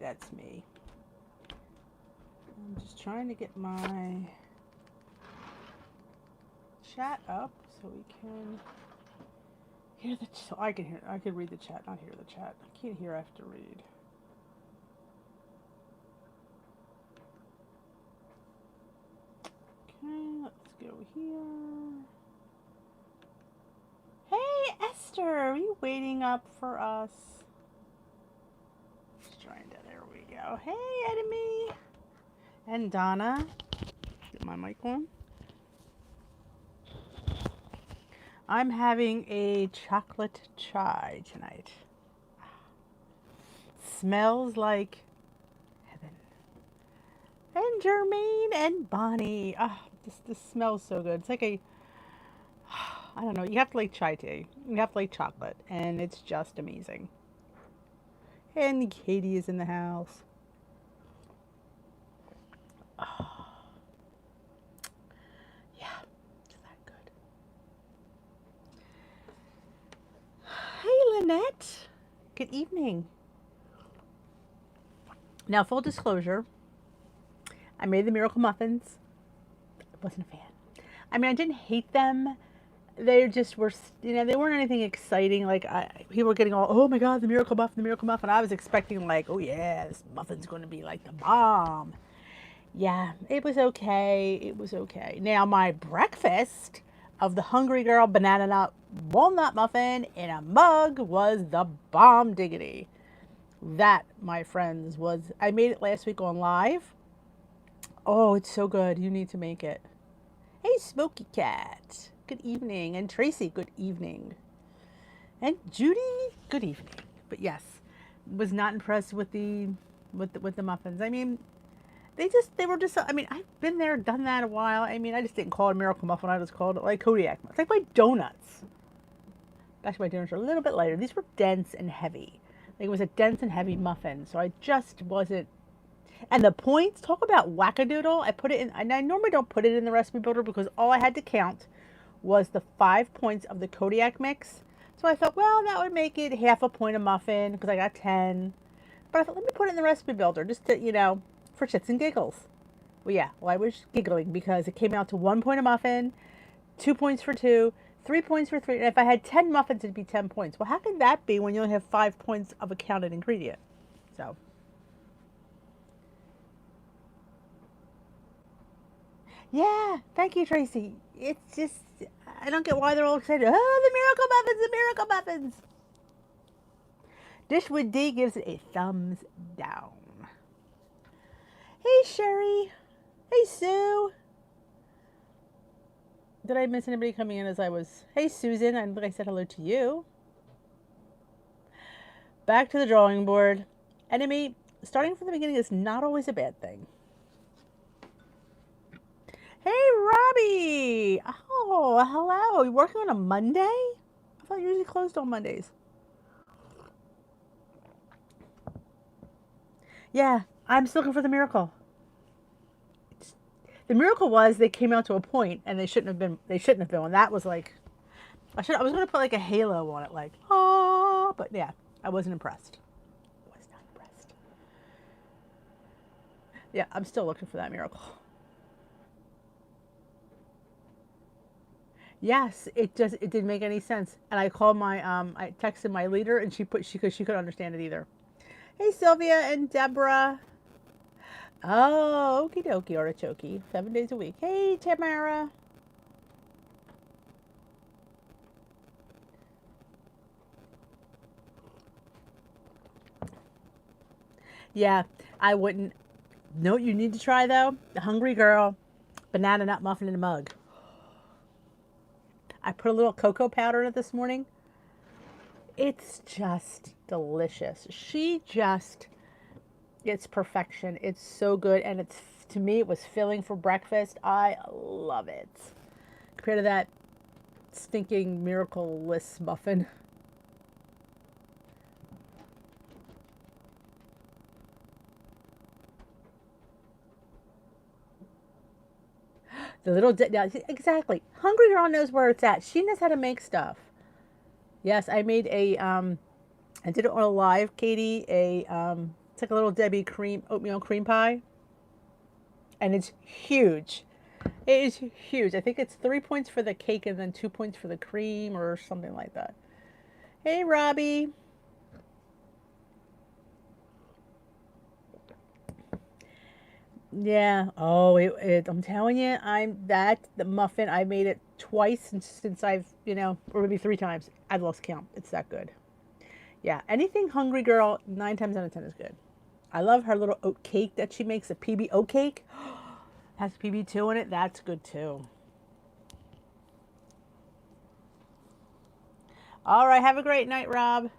that's me. I'm just trying to get my chat up so we can hear the. So I can hear. I can read the chat, not hear the chat. I can't hear. I have to read. Okay, let's go here. Hey, Esther, are you waiting up for us? Just trying to. There we go. Hey, Enemy. And Donna. Get my mic on. I'm having a chocolate chai tonight. Smells like heaven. And Jermaine and Bonnie. Ah, this smells so good. It's like a, I don't know, you have to like chai tea. You have to like chocolate. And it's just amazing. And Katie is in the house. Oh, yeah, is that good? Hey, Lynette. Good evening. Now, full disclosure, I made the miracle muffins. I wasn't a fan. I mean, I didn't hate them. They just were, you know, they weren't anything exciting. Like, people were getting all, oh my God, the miracle muffin, the miracle muffin. I was expecting like, oh yeah, this muffin's going to be like the bomb. Yeah, it was okay. It was okay. Now, my breakfast of the Hungry Girl banana nut walnut muffin in a mug was the bomb diggity. That, my friends, was, I made it last week on live. Oh, it's so good. You need to make it. Hey, Smoky Cat. Good evening. And Tracy, good evening. And Judy, good evening. But yes, was not impressed with the muffins. I mean, they were just, I mean, I've been there, done that a while. I mean, I just didn't call it a miracle muffin. I just called it like Kodiak. It's like my donuts. Actually, my donuts are a little bit lighter. These were dense and heavy. Like, it was a dense and heavy muffin. So I just wasn't. And the points, talk about wackadoodle. I put it in, and I normally don't put it in the recipe builder because all I had to count was the 5 points of the Kodiak mix. So I thought, well, that would make it half a point a muffin because I got 10. But I thought, let me put it in the recipe builder just to, you know, for shits and giggles. Well, yeah, well, I was giggling because it came out to 1 point a muffin, 2 points for 2, 3 points for 3. And if I had 10 muffins, it'd be 10 points. Well, how can that be when you only have 5 points of a counted ingredient? So. Yeah, thank you, Tracy. It's just, I don't get why they're all excited. Oh, the miracle muffins, the miracle muffins. Dish with D gives it a thumbs down. Hey, Sherry. Hey, Sue. Did I miss anybody coming in as I was? Hey, Susan. I think I said hello to you. Back to the drawing board. Enemy, starting from the beginning is not always a bad thing. Hey, Robbie. Oh, hello. You working on a Monday? I thought you usually closed on Mondays. Yeah, I'm still looking for the miracle. The miracle was they came out to a point and they shouldn't have been. They shouldn't have been. And that was like, I was going to put like a halo on it, like, oh, but yeah, I wasn't impressed. Was not impressed. Yeah, I'm still looking for that miracle. Yes, it didn't make any sense. And I called my I texted my leader and she couldn't understand it either. Hey, Sylvia and Deborah. Oh, okie dokie, artichoke. 7 days a week. Hey, Tamara. Yeah, I wouldn't. No, you need to try though. The Hungry Girl banana nut muffin in a mug. I put a little cocoa powder in it this morning. It's just delicious. It's perfection. It's so good. And to me, it was filling for breakfast. I love it. Compared to that stinking miracle-less muffin. The little, now, exactly. Hungry Girl knows where it's at. She knows how to make stuff. Yes, I made I did it on a live, Katie, It's like a little Debbie oatmeal cream pie. And it's huge. It is huge. I think it's 3 points for the cake and then 2 points for the cream or something like that. Hey, Robbie. Yeah. Oh, I'm telling you, the muffin. I made it twice since I've, or maybe 3 times. I've lost count. It's that good. Yeah. Anything Hungry Girl, 9 times out of 10 is good. I love her little oat cake that she makes, a PB oat cake. Has PB2 in it. That's good too. All right. Have a great night, Rob.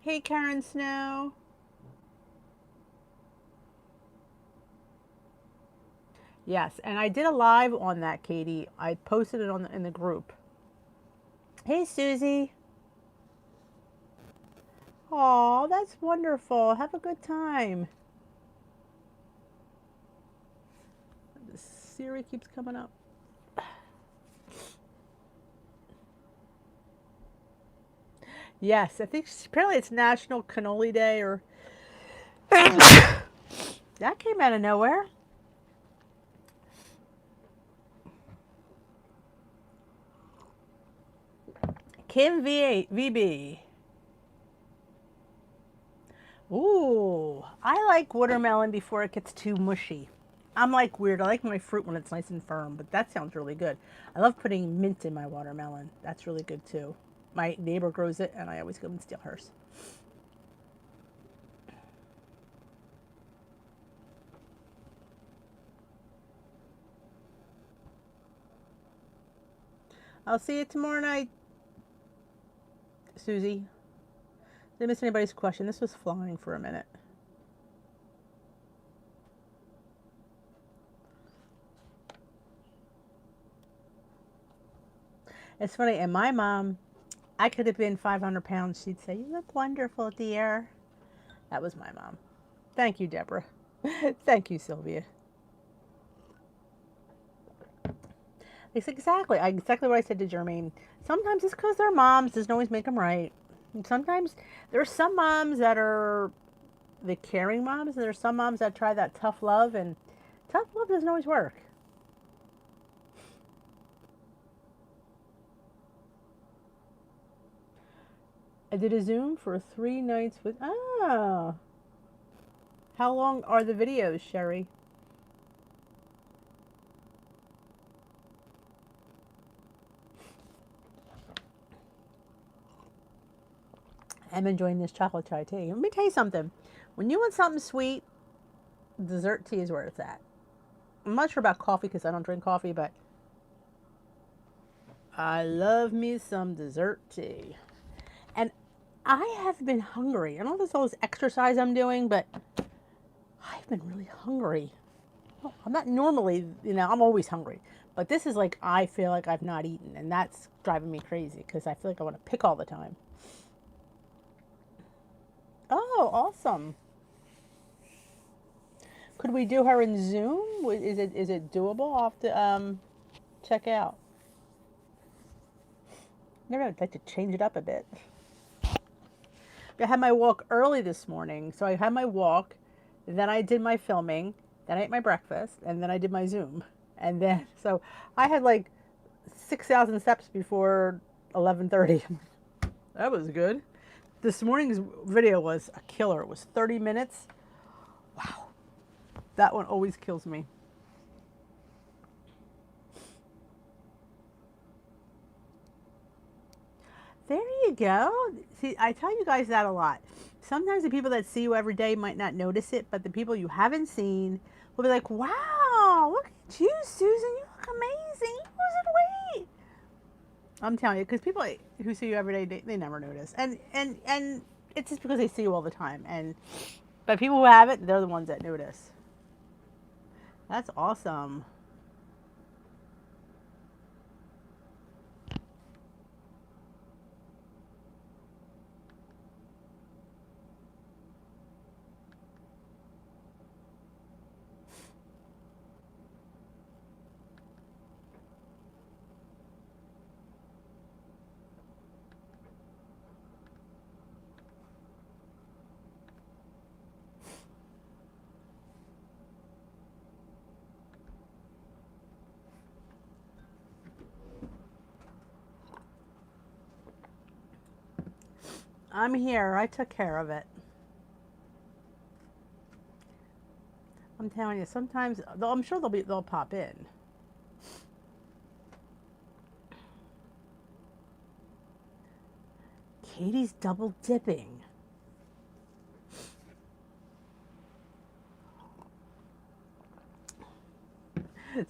Hey, Karen Snow. Yes, and I did a live on that, Katie. I posted it in the group. Hey, Susie. Oh, that's wonderful. Have a good time. The Siri keeps coming up. Yes, I think apparently it's National Cannoli Day or that came out of nowhere. Kim V8 VB. Ooh, I like watermelon before it gets too mushy. I'm like weird. I like my fruit when it's nice and firm, but that sounds really good. I love putting mint in my watermelon. That's really good too. My neighbor grows it, and I always go and steal hers. I'll see you tomorrow night, Susie. Didn't miss anybody's question. This was flying for a minute. It's funny, and my mom, I could have been 500 pounds. She'd say, "You look wonderful, dear." That was my mom. Thank you, Deborah. Thank you, Sylvia. It's exactly what I said to Jermaine. Sometimes it's because they're moms doesn't always make them right. And sometimes there's some moms that are the caring moms, and there's some moms that try that tough love, and tough love doesn't always work. I did a Zoom for 3 nights with. Ah. How long are the videos, Sherry? I'm enjoying this chocolate chai tea. Let me tell you something. When you want something sweet, dessert tea is where it's at. I'm not sure about coffee because I don't drink coffee, but I love me some dessert tea. And I have been hungry. I don't know if it's all this exercise I'm doing, but I've been really hungry. I'm not normally, I'm always hungry. But this is like, I feel like I've not eaten. And that's driving me crazy because I feel like I want to pick all the time. Oh, awesome. Could we do her in Zoom? Is it doable? I'll have to check out. Maybe I'd like to change it up a bit. I had my walk early this morning. So I had my walk, then I did my filming, then I ate my breakfast, and then I did my Zoom. And then, so I had like 6,000 steps before 11:30. That was good. This morning's video was a killer. It was 30 minutes. Wow. That one always kills me. There you go. See, I tell you guys that a lot. Sometimes the people that see you every day might not notice it, but the people you haven't seen will be like, wow, look at you, Susan. You look amazing. You losing weight. I'm telling you, because people who see you every day, they never notice. And it's just because they see you all the time. But people who haven't, they're the ones that notice. That's awesome. I'm here. I took care of it. I'm telling you, sometimes I'm sure they'll pop in. Katie's double dipping.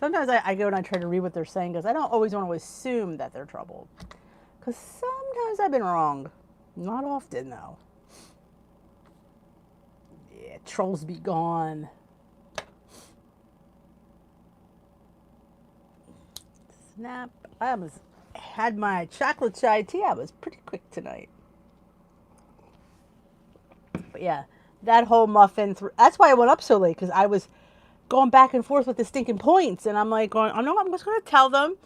Sometimes I go and I try to read what they're saying because I don't always want to assume that they're troubled. Because sometimes I've been wrong. Not often, though. Yeah, trolls be gone. Snap. I almost had my chocolate chai tea. I was pretty quick tonight. But yeah, that whole muffin, that's why I went up so late, because I was going back and forth with the stinking points. And I'm like, I'm just going to tell them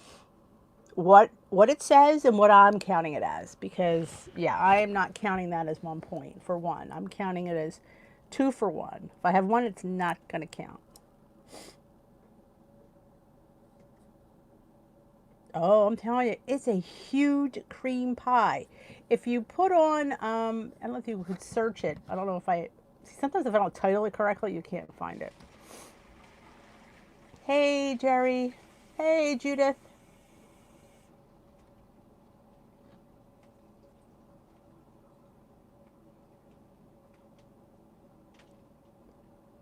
what it says and what I'm counting it as, because yeah, I am not counting that as 1 point for one. I'm counting it as 2 for 1. If I have 1, it's not going to count. Oh, I'm telling you, it's a huge cream pie. If you put on, I don't know if you could search it. I don't know if sometimes if I don't title it correctly, you can't find it. Hey, Jerry. Hey, Judith.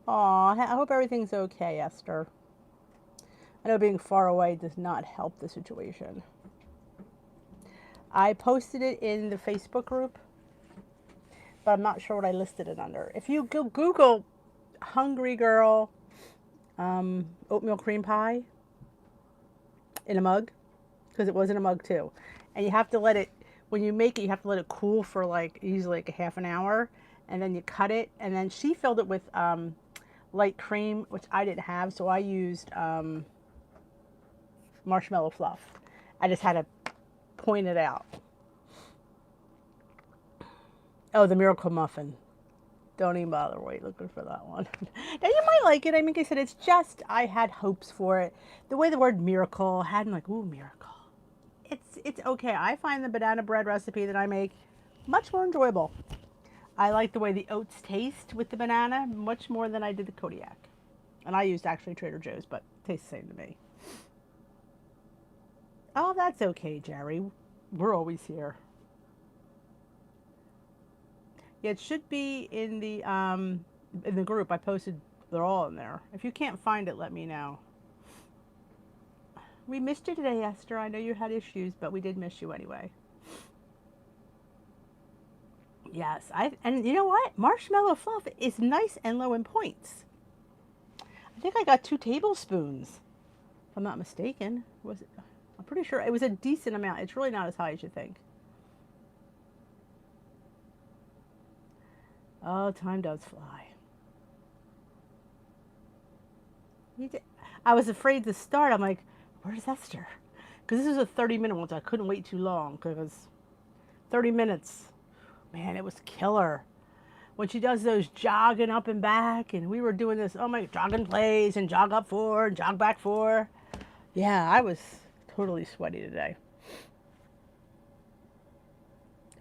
Aw, I hope everything's okay, Esther. I know being far away does not help the situation. I posted it in the Facebook group, but I'm not sure what I listed it under. If you go Google Hungry Girl oatmeal cream pie in a mug, because it was in a mug too, and you have to let it, when you make it, you have to let it cool for usually like a half an hour, and then you cut it, and then she filled it with light cream, which I didn't have, so I used marshmallow fluff. I just had to point it out. Oh, the miracle muffin. Don't even bother looking for that one. Now you might like it. I mean, like I said, it's just, I had hopes for it. The way the word miracle had, I'm like, ooh, miracle. It's okay. I find the banana bread recipe that I make much more enjoyable. I like the way the oats taste with the banana much more than I did the Kodiak. And I used actually Trader Joe's, but it tastes the same to me. Oh, that's okay, Jerry. We're always here. Yeah, it should be in the group. I posted, they're all in there. If you can't find it, let me know. We missed you today, Esther. I know you had issues, but we did miss you anyway. Yes, and you know what? Marshmallow fluff is nice and low in points. I think I got 2 tablespoons, if I'm not mistaken. Was it? I'm pretty sure it was a decent amount. It's really not as high as you think. Oh, time does fly. I was afraid to start. I'm like, where's Esther? Because this was a 30-minute one, so I couldn't wait too long, because 30 minutes, man, it was killer. When she does those jogging up and back, and we were doing this, oh my, jog in place, and jog up 4, and jog back 4. Yeah, I was totally sweaty today.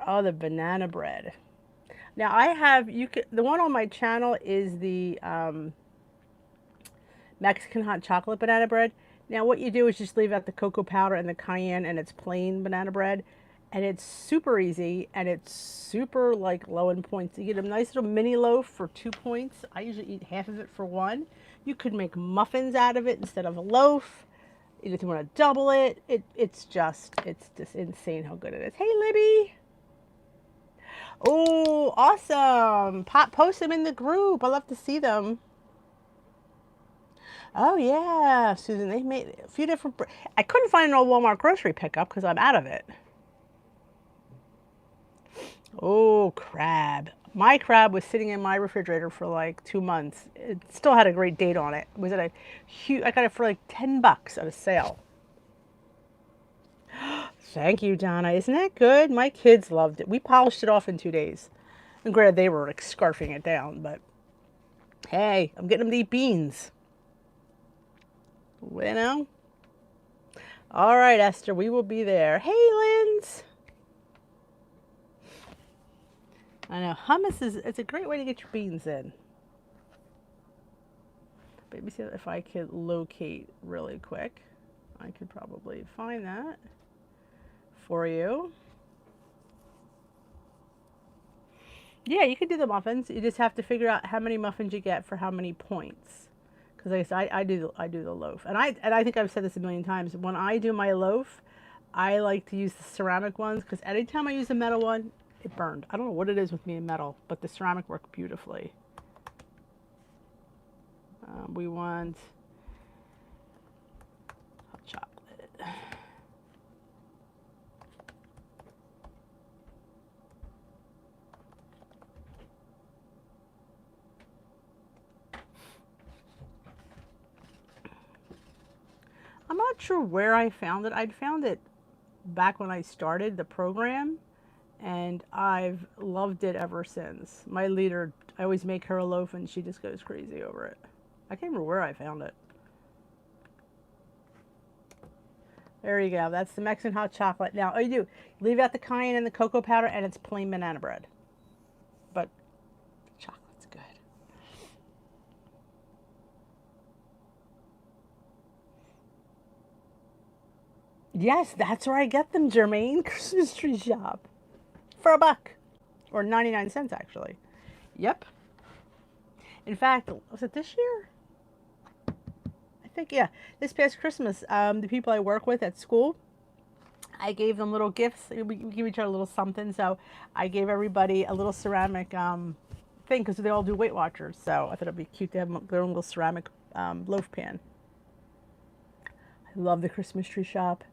Oh, the banana bread. Now I have, the one on my channel is the Mexican hot chocolate banana bread. Now what you do is just leave out the cocoa powder and the cayenne, and it's plain banana bread. And it's super easy, and it's super low in points. You get a nice little mini loaf for 2 points. I usually eat half of it for 1. You could make muffins out of it instead of a loaf. If you want to double it, it's just insane how good it is. Hey, Libby. Oh, awesome. Post them in the group. I love to see them. Oh, yeah, Susan, they made a few different... I couldn't find an old Walmart grocery pickup because I'm out of it. Oh, crab. My crab was sitting in my refrigerator for 2 months. It still had a great date on it. Was it a huge... I got it for $10 at a sale. Thank you, Donna. Isn't that good? My kids loved it. We polished it off in 2 days. And granted, they were scarfing it down, but hey, I'm getting them to eat beans. You know? All right, Esther, we will be there. Hey, Linz. I know hummus it's a great way to get your beans in. But let me see if I could locate really quick. I could probably find that for you. Yeah, you could do the muffins. You just have to figure out how many muffins you get for how many points. Because like I said, I do the loaf, and I think I've said this a million times. When I do my loaf, I like to use the ceramic ones because anytime I use a metal one, it burned. I don't know what it is with me and metal, but the ceramic worked beautifully. We want hot chocolate. I'm not sure where I found it. I'd found it back when I started the program, and I've loved it ever since. My leader, I always make her a loaf, and she just goes crazy over it. I can't remember where I found it. There you go. That's the Mexican hot chocolate. Now, all you do, leave out the cayenne and the cocoa powder, and it's plain banana bread. But the chocolate's good. Yes, that's where I get them, Jermaine. Christmas tree shop. For $1. Or 99 cents, actually. Yep. In fact, was it this year? I think, yeah. This past Christmas, the people I work with at school, I gave them little gifts. We give each other a little something. So I gave everybody a little ceramic thing because they all do Weight Watchers. So I thought it'd be cute to have their own little ceramic loaf pan. I love the Christmas tree shop.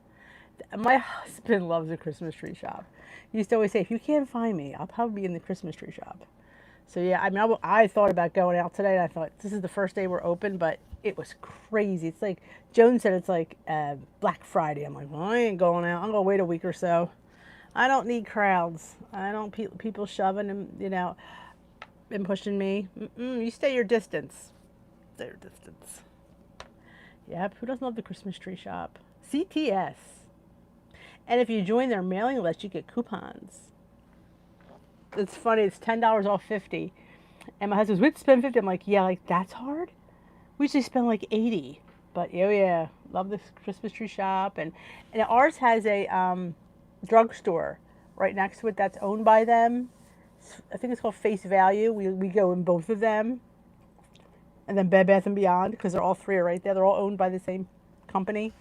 My husband loves the Christmas tree shop. He used to always say, if you can't find me, I'll probably be in the Christmas tree shop. So yeah, I mean, I thought about going out today, and I thought, this is the first day we're open, but it was crazy. It's like, Joan said it's like Black Friday. I'm like, well, I ain't going out. I'm going to wait a week or so. I don't need crowds. I don't people shoving and, you know, and pushing me. You stay your distance. Stay your distance. Yep, who doesn't love the Christmas tree shop? CTS. And if you join their mailing list, you get coupons. It's funny, it's $10 off 50. And my husband's, we'd spend 50. I'm like, yeah, like that's hard? We usually spend like 80. But oh yeah, love this Christmas tree shop. And ours has a drugstore right next to it that's owned by them. I think it's called Face Value. We go in both of them. And then Bed Bath & Beyond, because they're all three are right there. They're all owned by the same company.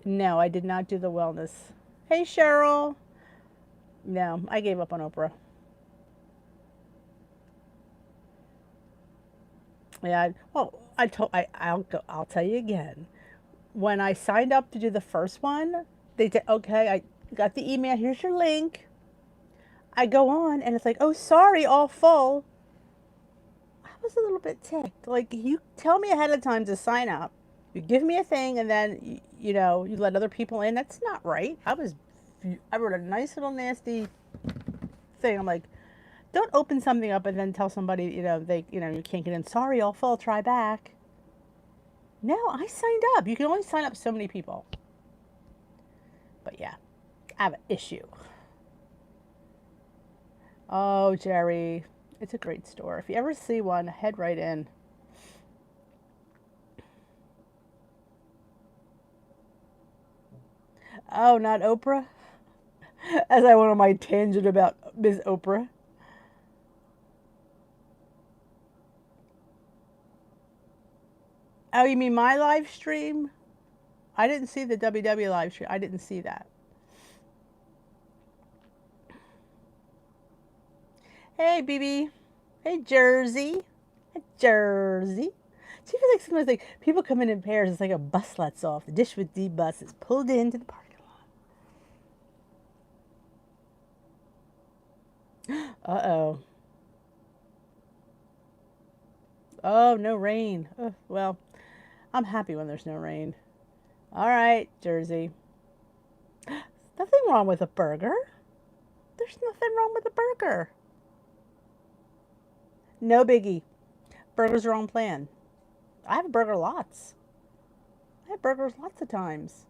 No, I did not do the wellness. Hey, Cheryl. No, I gave up on Oprah. Yeah, well, I'll tell you again. When I signed up to do the first one, they said, okay, I got the email. Here's your link. I go on, and it's like, oh, sorry, all full. I was a little bit ticked. Like, you tell me ahead of time to sign up. You give me a thing, and then you know you let other people in. That's not right. I wrote a nice little nasty thing. I'm like, don't open something up and then tell somebody you can't get in. Sorry, all full. Try back. No, I signed up. You can only sign up so many people. But yeah, I have an issue. Oh, Jerry, it's a great store. If you ever see one, head right in. Oh, not Oprah? As I went on my tangent about Ms. Oprah. Oh, you mean my live stream? I didn't see the WW live stream. I didn't see that. Hey, BB. Hey, Jersey. Hey, Jersey. So you feel like sometimes like people come in pairs. It's like a bus lets off. The Dish with D bus is pulled into the parking lot. Uh-oh. Oh, no rain. Oh, well, I'm happy when there's no rain. All right, Jersey. Nothing wrong with a burger. There's nothing wrong with a burger. No biggie. Burgers are on plan. I have burger lots. I have burgers lots of times.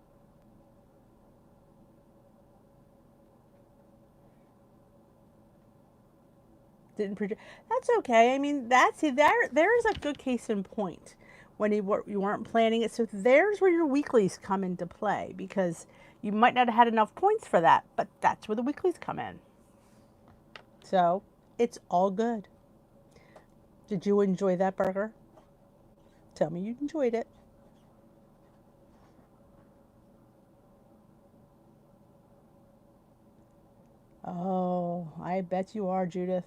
didn't produce. That's okay. I mean, there's a good case in point when you weren't planning it. So there's where your weeklies come into play, because you might not have had enough points for that, but that's where the weeklies come in. So it's all good. Did you enjoy that burger? Tell me you enjoyed it. Oh, I bet you are, Judith.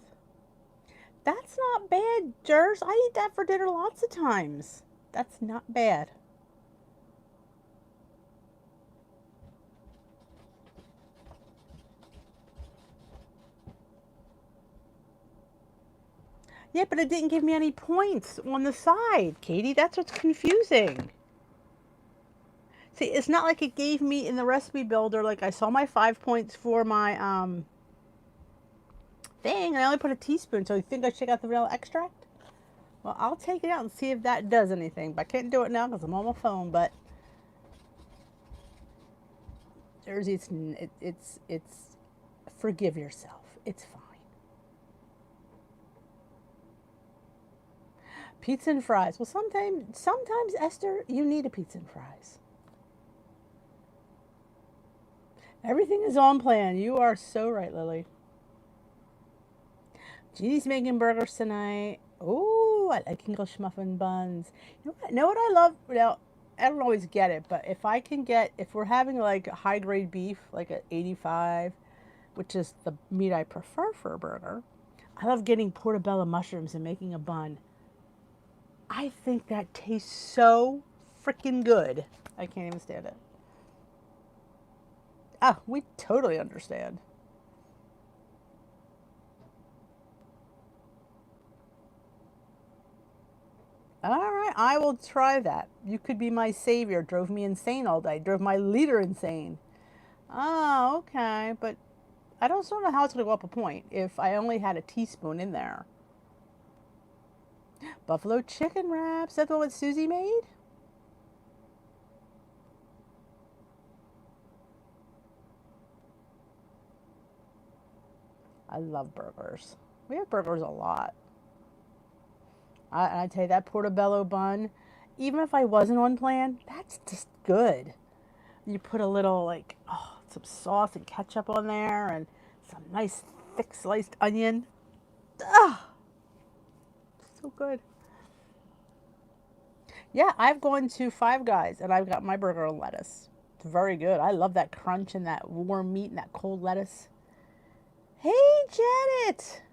That's not bad, Jers. I eat that for dinner lots of times. That's not bad. Yeah, but it didn't give me any points on the side, Katie. That's what's confusing. See, it's not like it gave me in the recipe builder, like I saw my 5 points for my thing, and I only put a teaspoon, so you think I should take out the vanilla extract? Well, I'll take it out and see if that does anything, but I can't do it now because I'm on my phone, but Jersey, it's forgive yourself. It's fine. Pizza and fries. Well, sometimes, Esther, you need a pizza and fries. Everything is on plan. You are so right, Lily. Jeannie's making burgers tonight. Oh, I like English muffin buns. Know what I love? Well, I don't always get it, but if we're having like high grade beef, like at 85, which is the meat I prefer for a burger, I love getting portobello mushrooms and making a bun. I think that tastes so freaking good. I can't even stand it. Ah, we totally understand. All right, I will try that. You could be my savior. Drove me insane all day. Drove my leader insane. Oh, okay. But I don't sort of know how it's going to go up a point if I only had a teaspoon in there. Buffalo chicken wraps. That's what Susie made? I love burgers. We have burgers a lot. I tell you, that portobello bun, even if I wasn't on plan, that's just good. You put a little, like, some sauce and ketchup on there and some nice thick sliced onion. Ah, so good. Yeah, I've gone to Five Guys and I've got my burger and lettuce. It's very good. I love that crunch and that warm meat and that cold lettuce. Hey, Janet.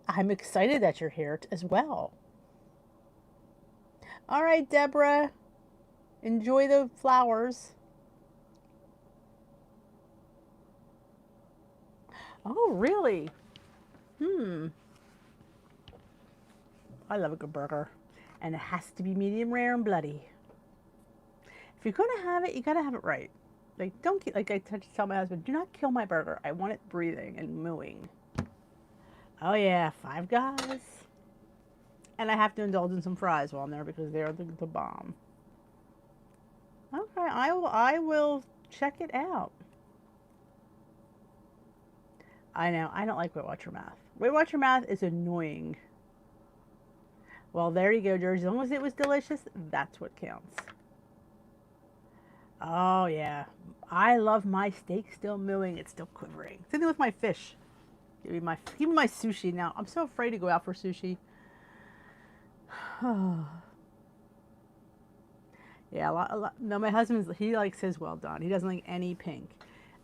I'm excited that you're here as well. All right, Deborah. Enjoy the flowers. Oh, really? I love a good burger. And it has to be medium rare and bloody. If you're gonna have it, you gotta have it right. Like, don't like I tell my husband, do not kill my burger. I want it breathing and mooing. Oh yeah, Five Guys. And I have to indulge in some fries while I'm there because they're the bomb. Okay, I will check it out. I know, I don't like Weight Watcher math. Weight Watcher math is annoying. Well, there you go, George. As long as it was delicious, that's what counts. Oh, yeah. I love my steak still mooing. It's still quivering. Same thing with my fish. Even my sushi now. I'm so afraid to go out for sushi. Yeah, a lot. No, my husband, he likes his well done. He doesn't like any pink.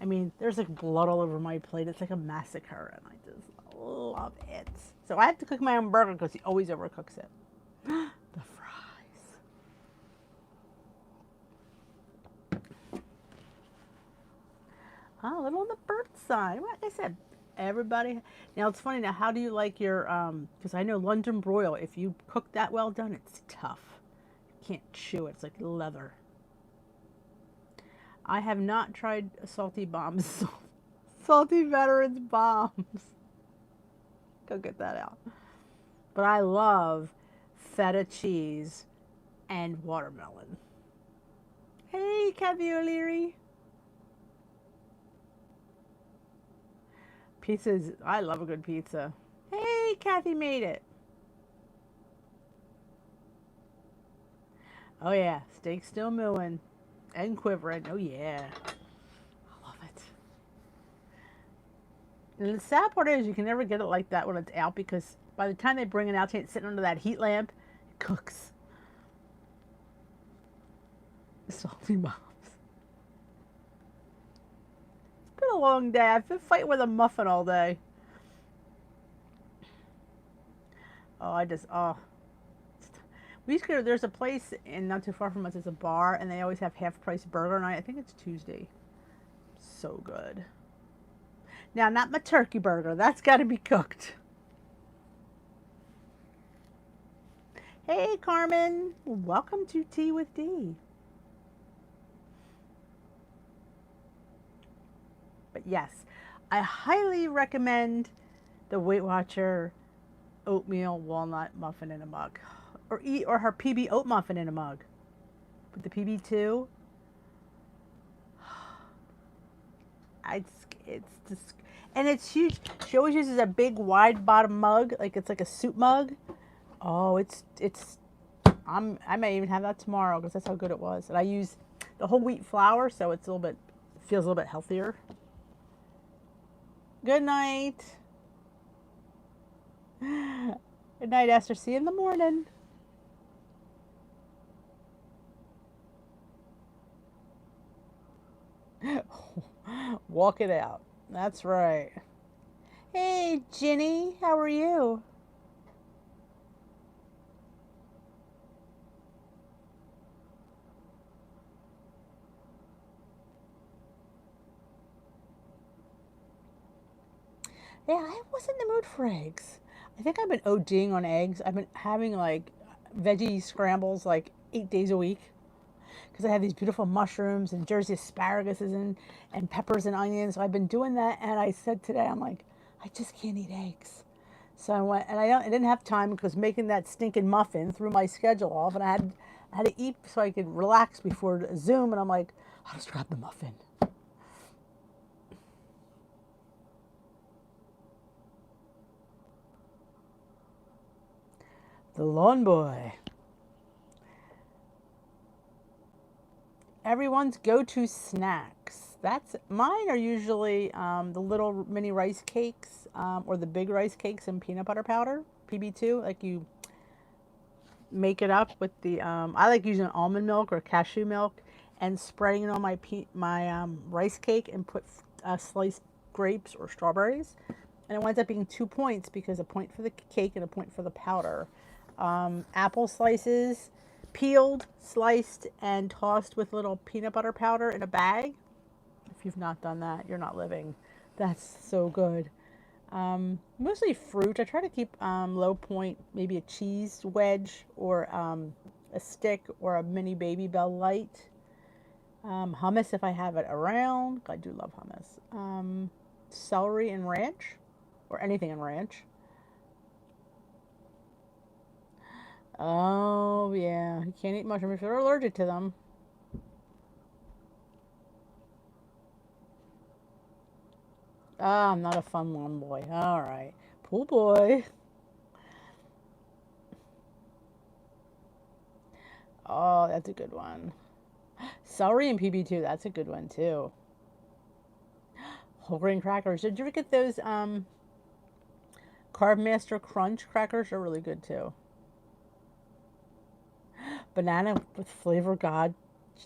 I mean, there's like blood all over my plate. It's like a massacre, and I just love it. So I have to cook my own burger because he always overcooks it. The fries. Oh, a little on the bird side. Like I said, everybody. Now it's funny. Now, how do you like your? Because I know London broil. If you cook that well done, it's tough. You can't chew it. It's like leather. I have not tried salty bombs. Salty veterans bombs. Go get that out. But I love feta cheese and watermelon. Hey, Kathy O'Leary. Pizzas, I love a good pizza. Hey, Kathy made it. Oh yeah, steak still mooing and quivering. Oh yeah, I love it. And the sad part is you can never get it like that when it's out, because by the time they bring it out, it's sitting under that heat lamp, it cooks. Salty moms. It's been a long day. I've been fighting with a muffin all day. Oh. We used to go, there's a place in not too far from us, it's a bar, and they always have half price burger night. I think it's Tuesday. So good. Now, not my turkey burger. That's got to be cooked. Hey, Carmen. Welcome to Tea with Dee. But yes, I highly recommend the Weight Watcher oatmeal walnut muffin in a mug. Or her PB oat muffin in a mug. With the PB2. It's just, and it's huge. She always uses a big wide bottom mug, like it's like a soup mug. Oh, I may even have that tomorrow because that's how good it was. And I use the whole wheat flour, so it's feels a little bit healthier. Good night. Good night, Esther. See you in the morning. Walk it out. That's right. Hey, Ginny, how are you? Yeah, I was in the mood for eggs. I think I've been ODing on eggs. I've been having like veggie scrambles like 8 days a week because I have these beautiful mushrooms and Jersey asparaguses and peppers and onions. So I've been doing that, and I said today, I'm like, I just can't eat eggs. So I went, and I didn't have time because making that stinking muffin threw my schedule off, and I had to eat so I could relax before Zoom, and I'm like, I'll just grab the muffin. The lawn boy. Everyone's go-to snacks. Mine are usually the little mini rice cakes or the big rice cakes in peanut butter powder, PB2. Like you make it up with the, I like using almond milk or cashew milk and spreading it on my rice cake and put sliced grapes or strawberries. And it winds up being 2 points because a point for the cake and a point for the powder. Apple slices, peeled, sliced, and tossed with little peanut butter powder in a bag. If you've not done that, you're not living. That's so good. Mostly fruit. I try to keep low point, maybe a cheese wedge or a stick or a mini Baby Bell Light. Hummus if I have it around. I do love hummus. Celery and ranch, or anything in ranch. Oh, yeah. You can't eat mushrooms if you're allergic to them. Ah, I'm not a fun lawn boy. All right. Pool boy. Oh, that's a good one. Celery and PB2, that's a good one too. Whole grain crackers. Did you ever get those Carb Master Crunch crackers? They're really good too. Banana with Flavor God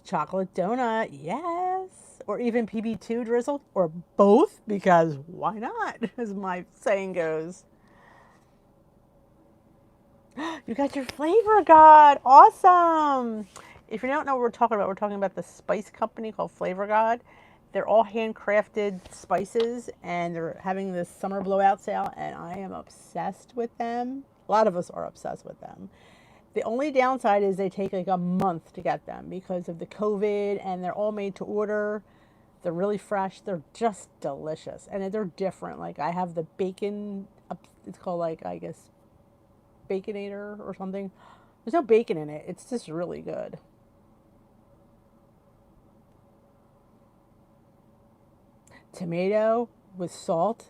chocolate donut, yes. Or even PB2 drizzled, or both, because why not, as my saying goes. You got your Flavor God, awesome. If you don't know what we're talking about the spice company called Flavor God. They're all handcrafted spices, and they're having this summer blowout sale, and I am obsessed with them. A lot of us are obsessed with them. The only downside is they take like a month to get them because of the COVID, and they're all made to order. They're really fresh. They're just delicious, and they're different. Like I have the bacon, it's called like, I guess, Baconator or something. There's no bacon in it. It's just really good. Tomato with salt.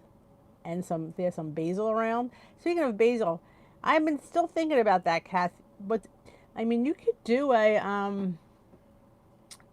and they have some basil around. Speaking of basil, I've been still thinking about that, Kath. But I mean, you could do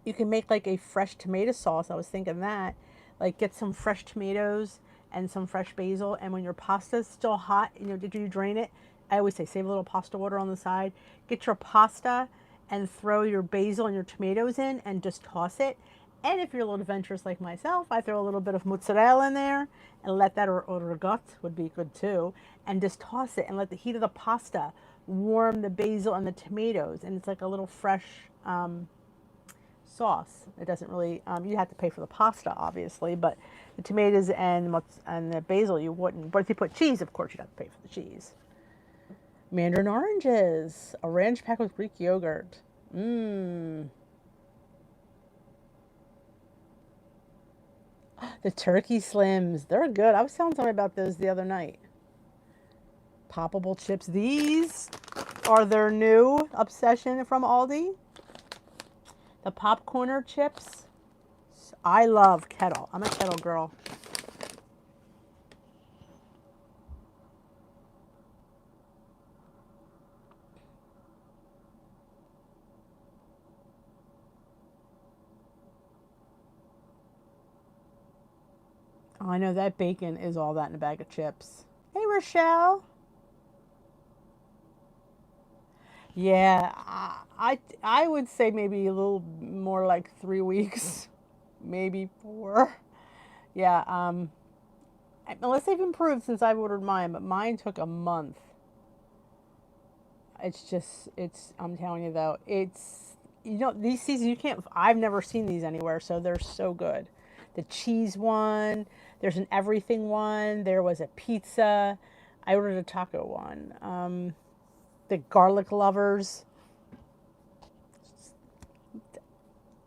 you can make like a fresh tomato sauce. I was thinking that, like get some fresh tomatoes and some fresh basil, and when your pasta's still hot, did you drain it? I always say save a little pasta water on the side. Get your pasta and throw your basil and your tomatoes in and just toss it. And if you're a little adventurous like myself, I throw a little bit of mozzarella in there and let that, or ragout would be good too, and just toss it and let the heat of the pasta warm the basil and the tomatoes. And it's like a little fresh sauce. It doesn't really, you have to pay for the pasta obviously, but the tomatoes and the basil you wouldn't. But if you put cheese, of course you'd have to pay for the cheese. Mandarin oranges, a ranch packed with Greek yogurt. Mmm. The turkey slims, they're good. I was telling somebody about those the other night. Poppable chips. These are their new obsession from Aldi. The popcorner chips. I love Kettle. I'm a Kettle girl. Oh, I know that bacon is all that in a bag of chips. Hey, Rochelle. Yeah, I would say maybe a little more like 3 weeks, maybe 4. Yeah, unless they've improved since I've ordered mine, but mine took a month. I'm telling you though, these seasons I've never seen these anywhere, so they're so good. The cheese one, there's an everything one, there was a pizza, I ordered a taco one, the garlic lovers,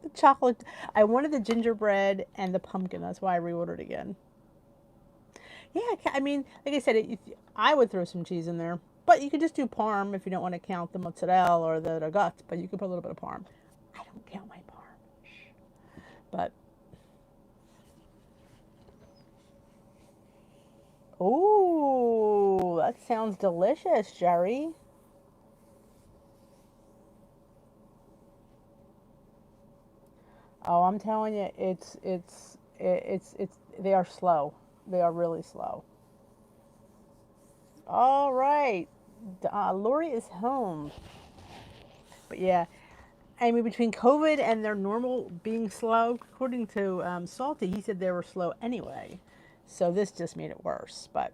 the chocolate, I wanted the gingerbread and the pumpkin, that's why I reordered again. Yeah, I mean, like I said, I would throw some cheese in there. But you could just do parm if you don't want to count the mozzarella or the ragout, but you could put a little bit of parm. I don't count my parm. But, ooh, that sounds delicious, Jerry. Oh, I'm telling you, they are slow. They are really slow. All right. Lori is home. But yeah, I mean, between COVID and their normal being slow, according to Salty, he said they were slow anyway. So this just made it worse. But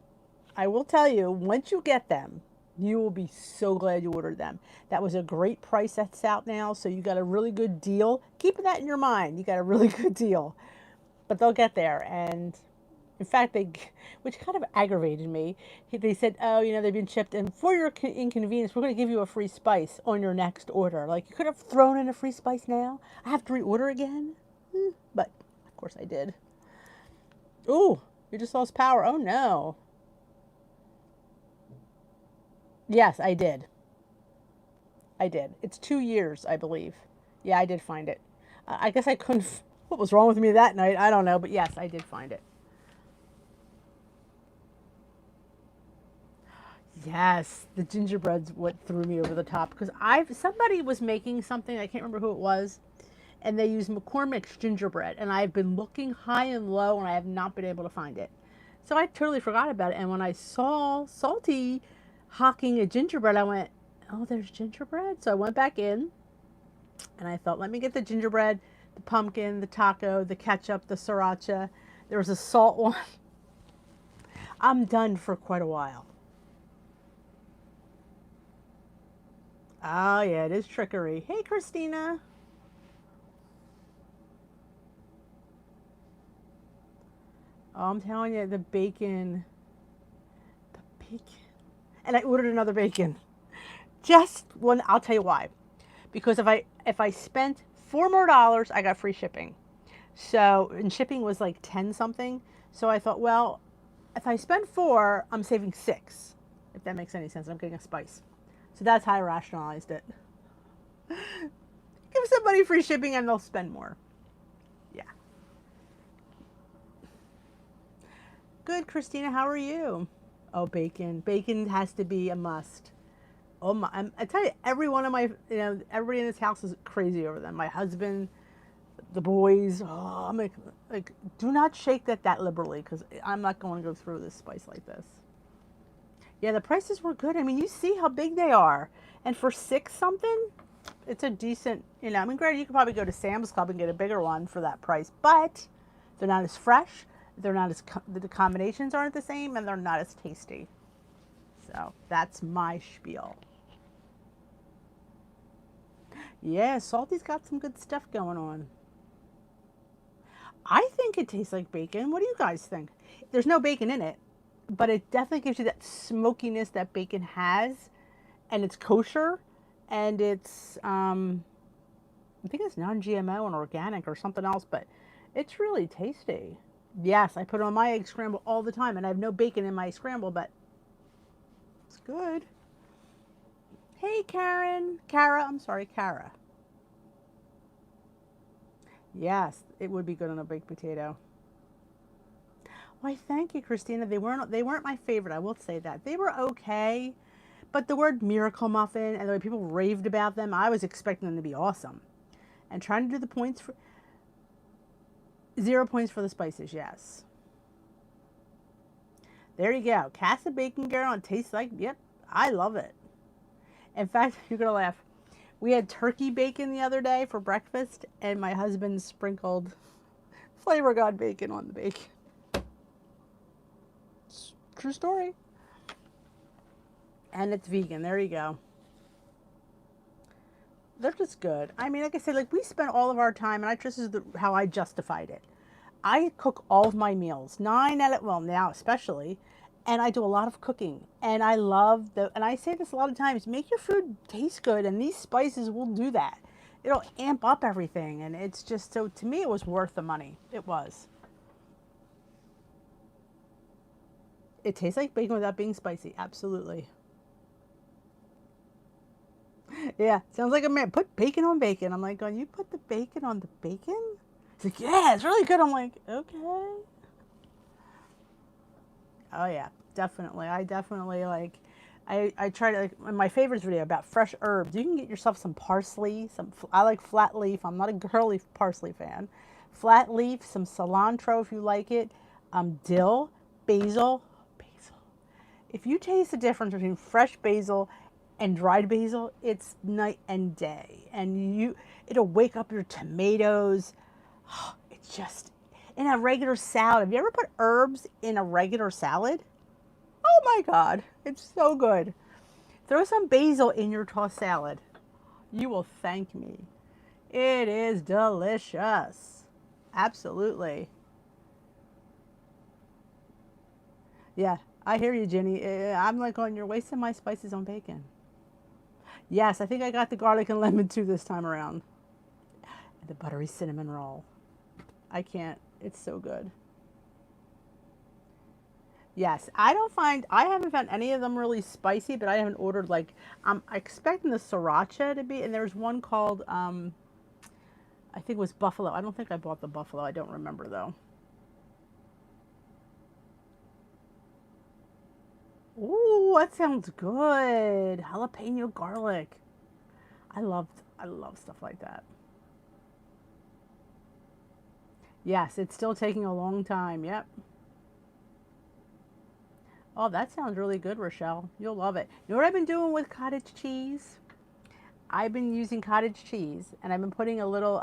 I will tell you, once you get them, you will be so glad you ordered them. That was a great price that's out now. So you got a really good deal. Keep that in your mind. You got a really good deal. But they'll get there. And in fact, which kind of aggravated me, they said, oh, they've been shipped, and for your inconvenience, we're going to give you a free spice on your next order. Like, you could have thrown in a free spice now. I have to reorder again. But, of course, I did. Ooh, you just lost power. Oh, no. Yes, I did. I did. It's 2 years, I believe. Yeah, I did find it. I guess I couldn't. What was wrong with me that night? I don't know. But, yes, I did find it. Yes, the gingerbread's what threw me over the top, because somebody was making something, I can't remember who it was, and they used McCormick's gingerbread, and I've been looking high and low and I have not been able to find it. So I totally forgot about it, and when I saw Salty hawking a gingerbread, I went, oh, there's gingerbread? So I went back in and I thought, let me get the gingerbread, the pumpkin, the taco, the ketchup, the sriracha. There was a salt one. I'm done for quite a while. Oh, yeah, it is trickery. Hey, Christina. Oh, I'm telling you, the bacon. The bacon. And I ordered another bacon. Just one. I'll tell you why. Because if I spent $4 more, I got free shipping. So, and shipping was like 10 something. So I thought, well, if I spend 4, I'm saving 6. If that makes any sense. I'm getting a spice. So that's how I rationalized it. Give somebody free shipping and they'll spend more. Yeah. Good, Christina. How are you? Oh, bacon. Bacon has to be a must. Oh my! I tell you, every one of my, everybody in this house is crazy over them. My husband, the boys. Oh, I'm like, do not shake that liberally because I'm not going to go through this spice like this. Yeah, the prices were good. I mean, you see how big they are, and for $6 something, it's a decent. I mean, granted, you could probably go to Sam's Club and get a bigger one for that price, but they're not as fresh. They're not as the combinations aren't the same, and they're not as tasty. So that's my spiel. Yeah, Salty's got some good stuff going on. I think it tastes like bacon. What do you guys think? There's no bacon in it, but it definitely gives you that smokiness that bacon has, and it's kosher, and it's I think it's non-GMO and organic or something else, but it's really tasty. Yes, I put it on my egg scramble all the time, and I have no bacon in my scramble, but it's good. Hey, I'm sorry, Kara. Yes, it would be good on a baked potato. Why, thank you, Christina. They weren't my favorite. I will say that they were okay, but the word miracle muffin and the way people raved about them, I was expecting them to be awesome. And trying to do the points for 0 points for the spices. Yes. There you go. Casa bacon girl and tastes like. Yep, I love it. In fact, you're gonna laugh. We had turkey bacon the other day for breakfast, and my husband sprinkled Flavor God bacon on the bacon. True story. And it's vegan. There you go. They're just good. I mean, like I said, like we spent all of our time, and this is how I justified it. I cook all of my meals, now especially, and I do a lot of cooking. And I love and I say this a lot of times, make your food taste good, and these spices will do that. It'll amp up everything, and it's just, so to me, it was worth the money. It was. It tastes like bacon without being spicy, absolutely. Yeah, sounds like a man. Put bacon on bacon. I'm like, going, you put the bacon on the bacon? He's like, yeah, it's really good. I'm like, okay. Oh yeah, definitely. I definitely like. I try to, like, in my favorites video about fresh herbs. You can get yourself some parsley. I like flat leaf. I'm not a curly parsley fan. Flat leaf, some cilantro if you like it. Dill, basil. If you taste the difference between fresh basil and dried basil, it's night and day. And it'll wake up your tomatoes. It's just, in a regular salad. Have you ever put herbs in a regular salad? Oh my God, it's so good. Throw some basil in your tossed salad. You will thank me. It is delicious. Absolutely. Yeah, I hear you, Jenny. I'm like, you're wasting my spices on bacon. Yes, I think I got the garlic and lemon too this time around. And the buttery cinnamon roll. I can't. It's so good. Yes, I haven't found any of them really spicy, but I haven't ordered, like, I'm expecting the sriracha to be, and there's one called, I think it was buffalo. I don't think I bought the buffalo. I don't remember though. Ooh, that sounds good. Jalapeno garlic. I love stuff like that. Yes, it's still taking a long time. Yep. Oh, that sounds really good, Rochelle. You'll love it. You know what I've been doing with cottage cheese? I've been using cottage cheese, and I've been putting a little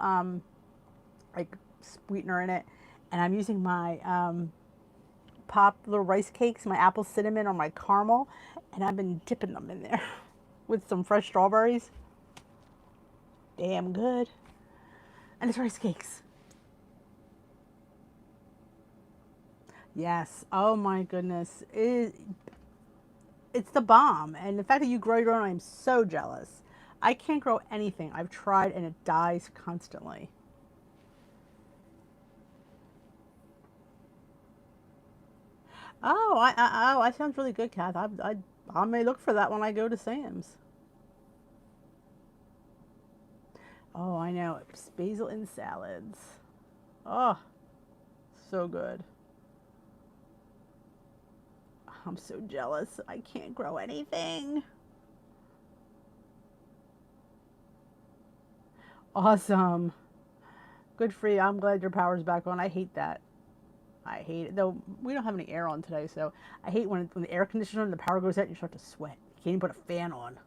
like sweetener in it, and I'm using my pop little rice cakes, my apple cinnamon or my caramel, and I've been dipping them in there with some fresh strawberries. Damn good. And it's rice cakes. Yes. Oh my goodness. It's the bomb. And the fact that you grow your own, I'm so jealous. I can't grow anything. I've tried and it dies constantly. Oh, that sounds really good, Kath. I may look for that when I go to Sam's. Oh, I know. It's basil in salads. Oh, so good. I'm so jealous. I can't grow anything. Awesome. Good for you. I'm glad your power's back on. I hate that. I hate it. Though we don't have any air on today, so I hate when the air conditioner and the power goes out and you start to sweat. You can't even put a fan on.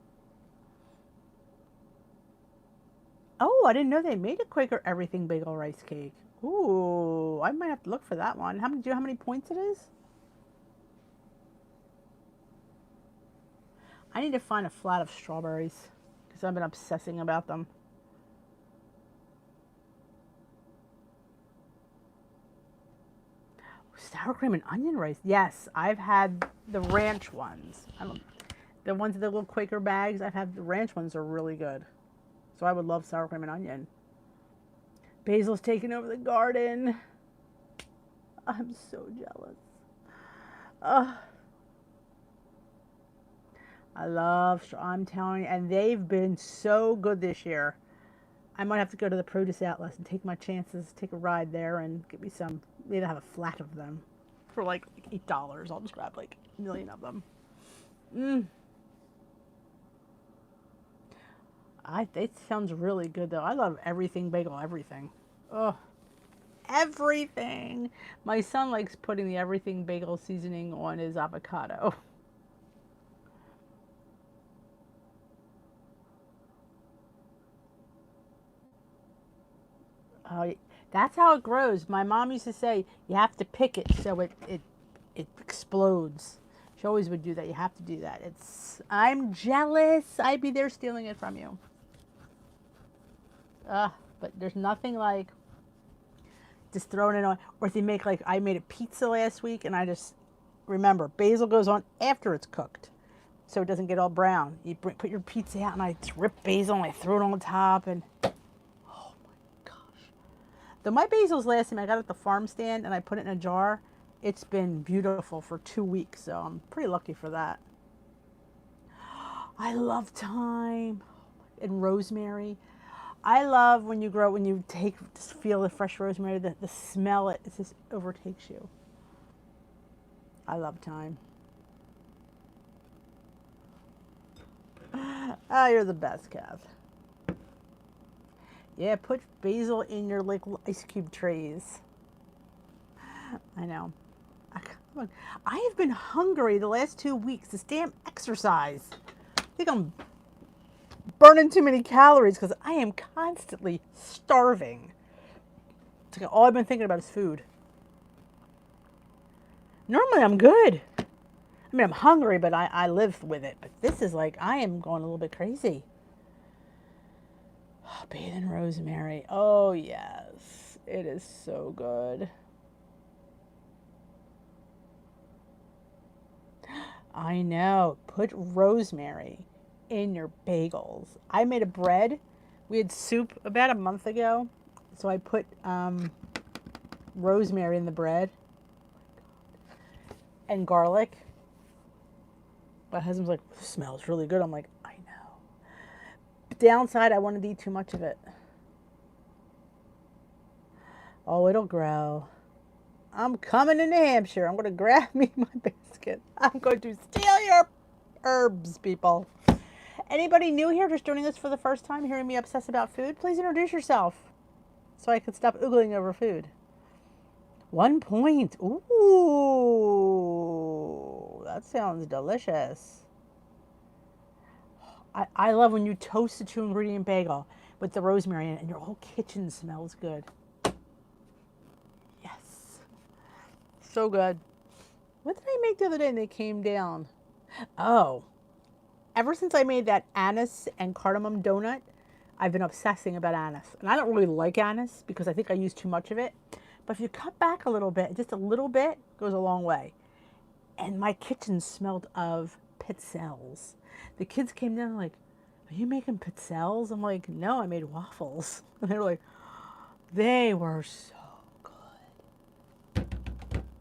Oh, I didn't know they made a Quaker Everything Bagel Rice Cake. Ooh, I might have to look for that one. Do you know how many points it is? I need to find a flat of strawberries because I've been obsessing about them. Sour cream and onion rice. Yes, I've had the ranch ones. The ones in the little Quaker bags. I've had the ranch ones are really good. So I would love sour cream and onion. Basil's taking over the garden. I'm so jealous. I'm telling you, and they've been so good this year. I might have to go to the produce outlet and take my chances, take a ride there and get me some. Maybe have a flat of them for like $8. I'll just grab like a million of them. It sounds really good though. I love everything bagel, everything. Oh, everything. My son likes putting the everything bagel seasoning on his avocado. That's how it grows. My mom used to say you have to pick it so it explodes. She always would do that. You have to do that. I'm jealous. I'd be there stealing it from you. But there's nothing like just throwing it on. Or if you make like I made a pizza last week, and I just remember basil goes on after it's cooked, so it doesn't get all brown. You put your pizza out, and I just rip basil and I throw it on top, and oh my gosh. Though my basil's last time I got it at the farm stand, and I put it in a jar. It's been beautiful for 2 weeks, so I'm pretty lucky for that. I love thyme and rosemary. I love when you just feel the fresh rosemary, the smell, it just overtakes you. I love thyme. Oh, you're the best, Kath. Yeah, put basil in your like ice cube trays. I know. I have been hungry the last 2 weeks. This damn exercise. I think I'm burning too many calories because I am constantly starving. It's like all I've been thinking about is food. Normally I'm good. I mean, I'm hungry, but I live with it. But this is like, I am going a little bit crazy. Oh, bathe in rosemary. Oh, yes. It is so good. I know. Put rosemary in your bagels. I made a bread. We had soup about a month ago, so I put rosemary in the bread and garlic. My husband's like, smells really good. I'm like, I know. But downside, I wanted to eat too much of it. Oh, it'll grow. I'm coming to New Hampshire. I'm going to grab me my biscuit. I'm going to steal your herbs, people. Anybody new here just joining us for the first time, hearing me obsess about food, please introduce yourself so I can stop oogling over food. 1 point. Ooh, that sounds delicious. I love when you toast a 2-ingredient bagel with the rosemary in it and your whole kitchen smells good. Yes. So good. What did I make the other day and they came down? Oh. Ever since I made that anise and cardamom donut, I've been obsessing about anise. And I don't really like anise because I think I use too much of it. But if you cut back a little bit, just a little bit, goes a long way. And my kitchen smelled of pizzelles. The kids came down like, are you making pizzelles? I'm like, no, I made waffles. And they were like, they were so good.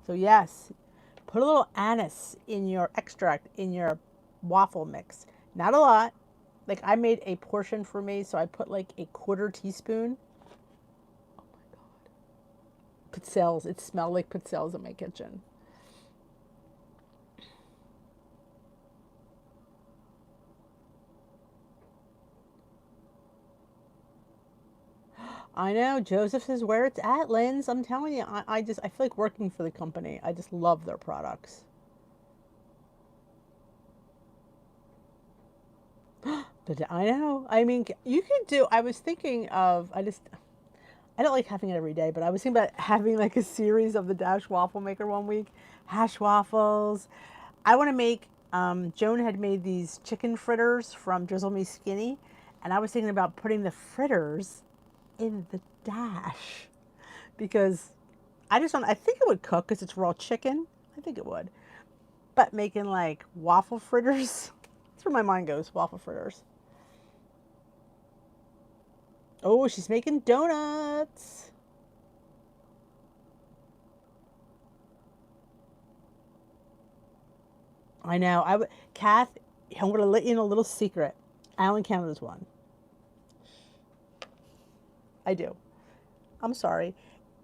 So yes, put a little anise in your extract, in your waffle mix. Not a lot. Like I made a portion for me, so I put like a 1/4 teaspoon. Oh my God. Pizzelles. It smelled like pizzelles in my kitchen. I know. Joseph's is where it's at, Linz. I'm telling you, I feel like working for the company. I just love their products. I know. I mean, you could do, I was thinking of, I don't like having it every day, but I was thinking about having like a series of the Dash Waffle Maker one week. Hash waffles. I want to make, Joan had made these chicken fritters from Drizzle Me Skinny, and I was thinking about putting the fritters in the Dash because I think it would cook because it's raw chicken. I think it would. But making like waffle fritters, that's where my mind goes, waffle fritters. Oh, she's making donuts. I know. Kath, I'm going to let you in a little secret. Alan Canada's one. I do. I'm sorry.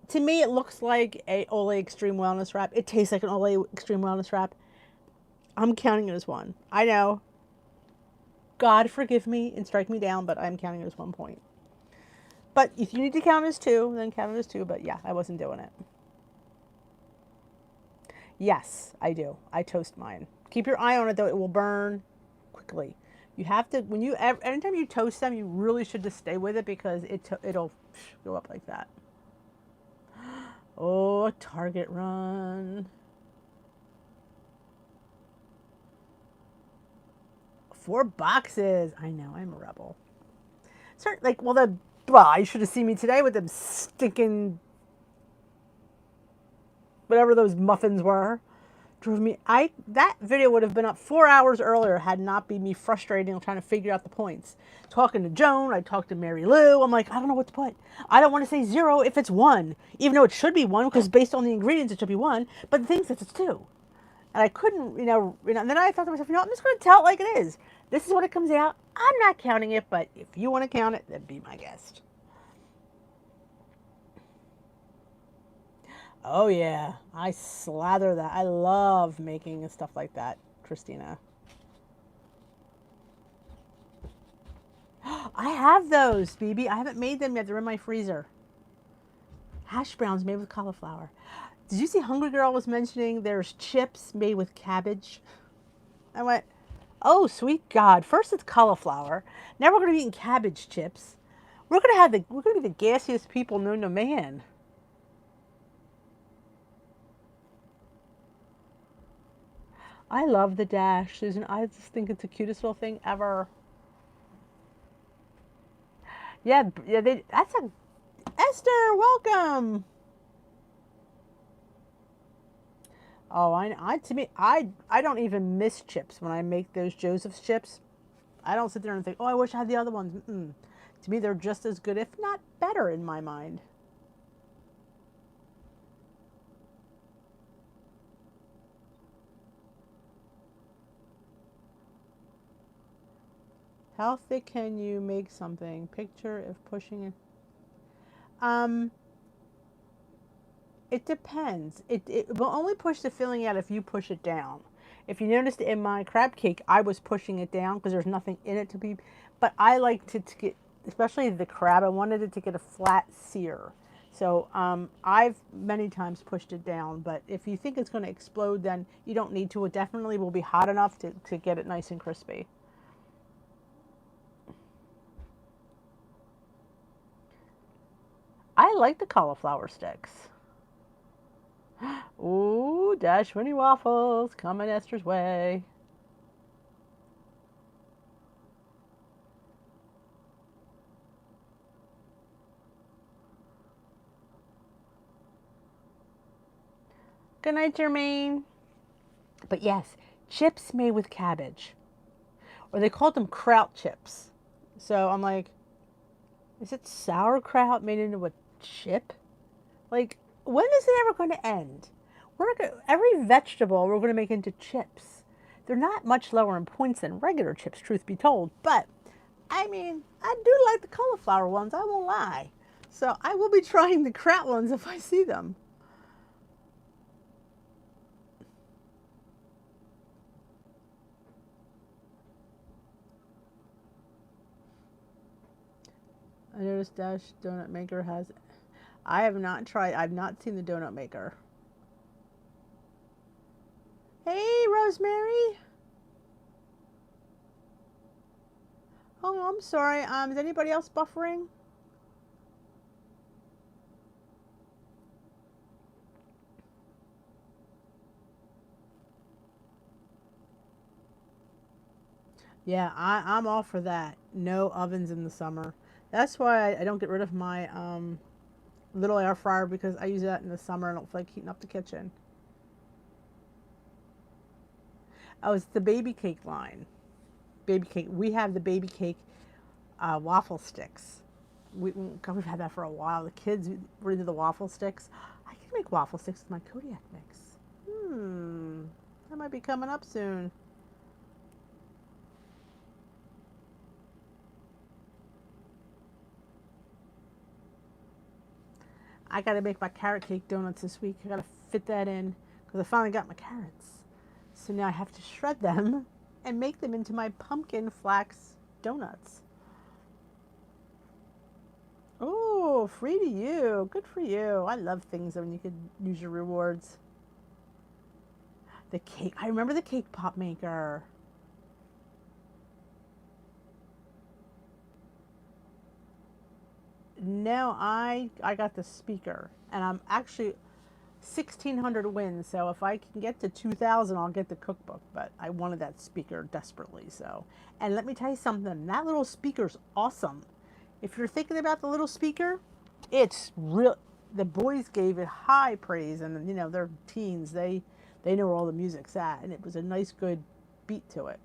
To me, it looks like a Olay Extreme Wellness Wrap. It tastes like an Olay Extreme Wellness Wrap. I'm counting it as one. I know. God forgive me and strike me down, but I'm counting it as 1 point. But if you need to count as two, then count it as two. But yeah, I wasn't doing it. Yes, I do. I toast mine. Keep your eye on it though; it will burn quickly. You have to anytime you toast them, you really should just stay with it because it'll go up like that. Oh, Target run. 4 boxes. I know, I'm a rebel. You should have seen me today with them stinking, whatever those muffins were. Drove me, that video would have been up 4 hours earlier had not been me frustrating trying to figure out the points. Talking to Joan, I talked to Mary Lou. I'm like, I don't know what to put. I don't want to say 0 if it's 1, even though it should be 1 because based on the ingredients it should be 1. But the thing says it's 2. And I couldn't, and then I thought to myself, I'm just going to tell it like it is. This is what it comes out. I'm not counting it, but if you want to count it, then be my guest. Oh yeah, I slather that. I love making stuff like that, Christina. I have those, BB. I haven't made them yet. They're in my freezer. Hash browns made with cauliflower. Did you see Hungry Girl was mentioning there's chips made with cabbage? I went, oh, sweet God. First it's cauliflower. Now we're going to be eating cabbage chips. We're going to be the gassiest people known to man. I love the Dash, Susan. I just think it's the cutest little thing ever. Yeah, that's a Esther, welcome. Oh, I don't even miss chips when I make those Joseph's chips. I don't sit there and think, oh, I wish I had the other ones. To me, they're just as good, if not better, in my mind. How thick can you make something? Picture if pushing it. It depends. It will only push the filling out if you push it down. If you noticed in my crab cake, I was pushing it down because there's nothing in it to be. But I like to get, especially the crab, I wanted it to get a flat sear. So I've many times pushed it down. But if you think it's going to explode, then you don't need to. It definitely will be hot enough to get it nice and crispy. I like the cauliflower sticks. Ooh, Dash Winnie waffles coming Esther's way. Good night, Jermaine. But yes, chips made with cabbage. Or they called them kraut chips. So I'm like, is it sauerkraut made into a chip? Like, when is it ever going to end? Every vegetable we're going to make into chips. They're not much lower in points than regular chips, truth be told. But, I mean, I do like the cauliflower ones, I won't lie. So I will be trying the kraut ones if I see them. I noticed Dash Donut Maker has. I have not tried. I've not seen the donut maker. Hey, Rosemary. Oh, I'm sorry. Is anybody else buffering? Yeah, I'm all for that. No ovens in the summer. That's why I don't get rid of my little air fryer, because I use that in the summer and I don't feel like heating up the kitchen. Oh, it's the baby cake line. Baby cake. We have the baby cake waffle sticks. God, we've had that for a while. The kids were into the waffle sticks. I can make waffle sticks with my Kodiak mix. That might be coming up soon. I got to make my carrot cake donuts this week. I got to fit that in because I finally got my carrots. So now I have to shred them and make them into my pumpkin flax donuts. Oh, free to you. Good for you. I love things when you can use your rewards. The cake. I remember the cake pop maker. No, I got the speaker, and I'm actually 1,600 wins. So if I can get to 2,000, I'll get the cookbook. But I wanted that speaker desperately. So, and let me tell you something. That little speaker's awesome. If you're thinking about the little speaker, it's real. The boys gave it high praise, and you know they're teens. They know where all the music's at, and it was a nice, good beat to it.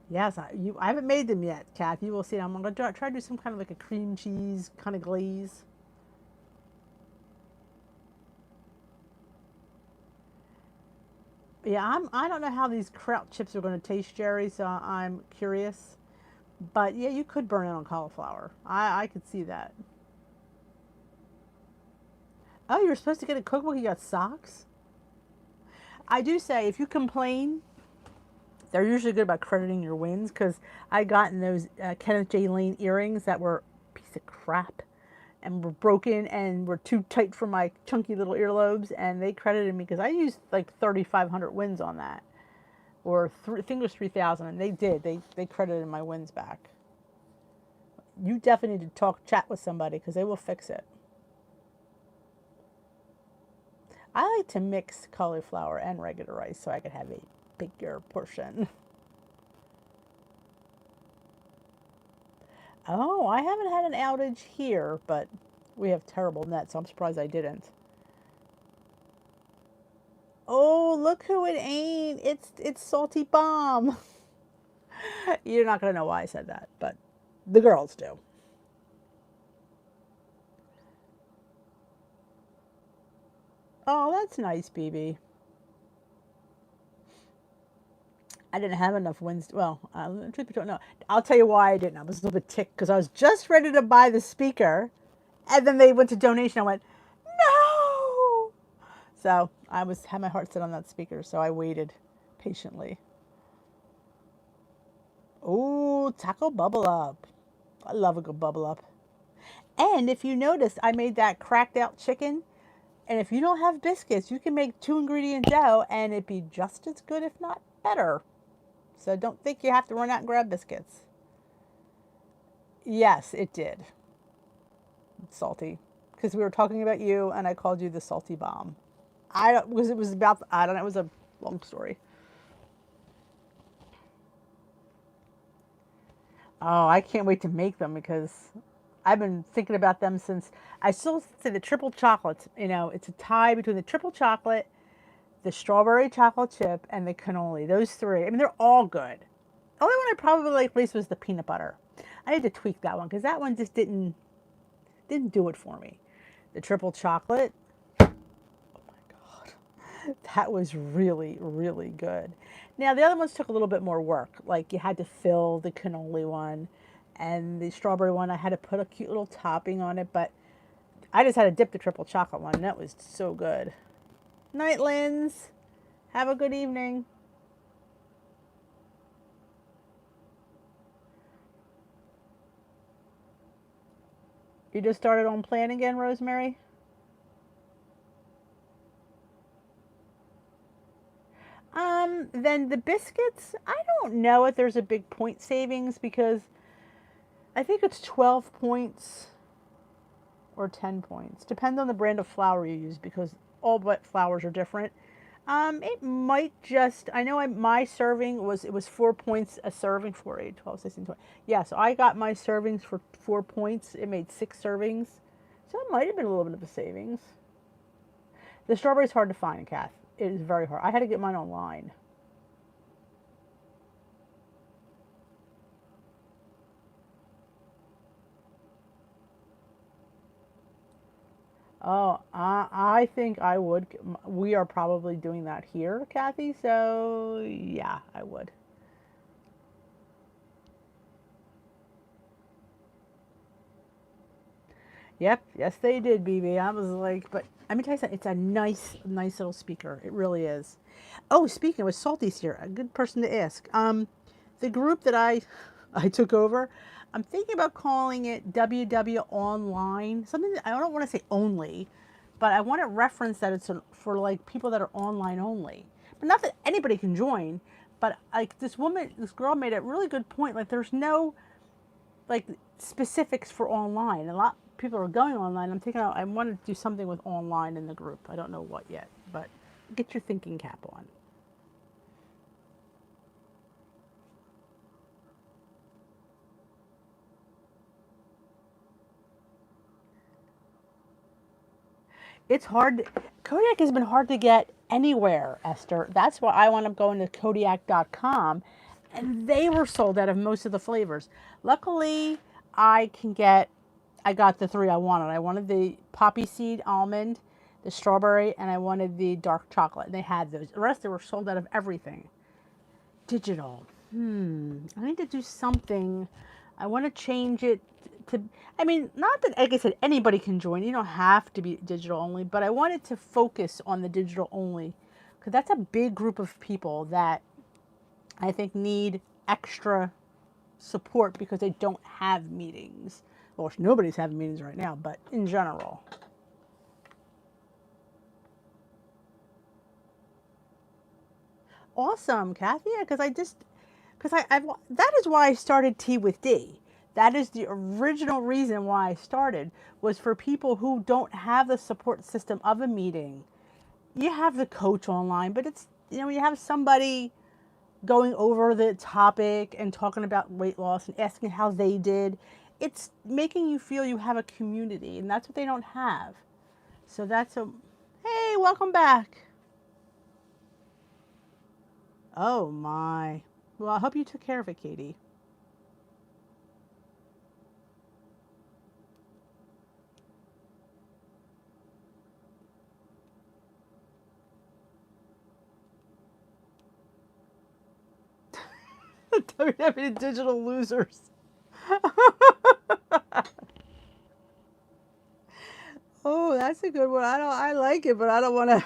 Yes, I haven't made them yet, Kath. You will see. I'm going to try to do some kind of like a cream cheese kind of glaze. Yeah, I don't know how these kraut chips are going to taste, Jerry, so I'm curious. But yeah, you could burn it on cauliflower. I could see that. Oh, you were supposed to get a cookbook, you got socks? I do say, if you complain, they're usually good about crediting your wins, because I got in those Kenneth J. Lane earrings that were a piece of crap and were broken and were too tight for my chunky little earlobes, and they credited me because I used like 3,500 wins on that, or I think it was 3,000, and they did. They credited my wins back. You definitely need to chat with somebody because they will fix it. I like to mix cauliflower and regular rice so I could have a bigger portion. Oh, I haven't had an outage here, but we have terrible net, so I'm surprised I didn't. Oh, look who it ain't. It's Salty Bomb. You're not going to know why I said that, but the girls do. Oh, that's nice, BB. I didn't have enough wins. Well, truth be told, no. I'll tell you why I didn't. I was a little bit ticked because I was just ready to buy the speaker, and then they went to donation. I went, no. So I had my heart set on that speaker, so I waited patiently. Oh, taco bubble up. I love a good bubble up. And if you notice, I made that cracked out chicken. And if you don't have biscuits, you can make 2-ingredient dough and it'd be just as good, if not better. So don't think you have to run out and grab biscuits. Yes, it did. It's salty. Because we were talking about you and I called you the salty bomb. It was about, I don't know, it was a long story. Oh, I can't wait to make them because I've been thinking about them since. I still say the triple chocolates. You know, it's a tie between the triple chocolate, the strawberry chocolate chip, and the cannoli. Those three. I mean, they're all good. The only one I probably liked least was the peanut butter. I need to tweak that one because that one just didn't do it for me. The triple chocolate. Oh my god, that was really really good. Now the other ones took a little bit more work. Like you had to fill the cannoli one, and the strawberry one I had to put a cute little topping on it. But I just had to dip the triple chocolate one. And that was so good. Night, Linz. Have a good evening. You just started on plan again, Rosemary? Then the biscuits, I don't know if there's a big point savings because I think it's 12 points or 10 points. Depends on the brand of flour you use because all but flours are different. It might just, I know my serving was, it was 4 points a serving, 4, 8, 12, 16, 20. Yeah, so I got my servings for 4 points. It made 6 servings. So it might have been a little bit of a savings. The strawberry's hard to find, Kath. It is very hard. I had to get mine online. Oh, I think I would. We are probably doing that here, Kathy. So yeah, I would. Yep, yes they did, BB. I was like, but let me tell you something. It's a nice little speaker. It really is. Oh, speaking of Salty's here, a good person to ask. The group that I took over, I'm thinking about calling it WW Online. Something that I don't want to say only, but I want to reference that it's for like people that are online only. But not that anybody can join. But like this girl made a really good point. Like there's no like specifics for online. A lot of people are going online. I'm thinking I want to do something with online in the group. I don't know what yet, but get your thinking cap on. It's hard. Kodiak has been hard to get anywhere, Esther. That's why I wound up going to Kodiak.com, and they were sold out of most of the flavors. Luckily, I got the 3 I wanted. I wanted the poppy seed almond, the strawberry, and I wanted the dark chocolate. And they had those. The rest, they were sold out of everything. Digital. I need to do something. I want to change it to, I mean, not that, like I said, anybody can join. You don't have to be digital only, but I wanted to focus on the digital only because that's a big group of people that I think need extra support because they don't have meetings. Well, nobody's having meetings right now, but in general. Awesome, Kathy. Yeah, because that is why I started Tea with D. That is the original reason why I started was for people who don't have the support system of a meeting. You have the coach online, but it's, you have somebody going over the topic and talking about weight loss and asking how they did. It's making you feel you have a community, and that's what they don't have. So that's a, hey, welcome back. Oh my. Well, I hope you took care of it, Katie. WWE digital losers. Oh, that's a good one. I like it, but I don't want to.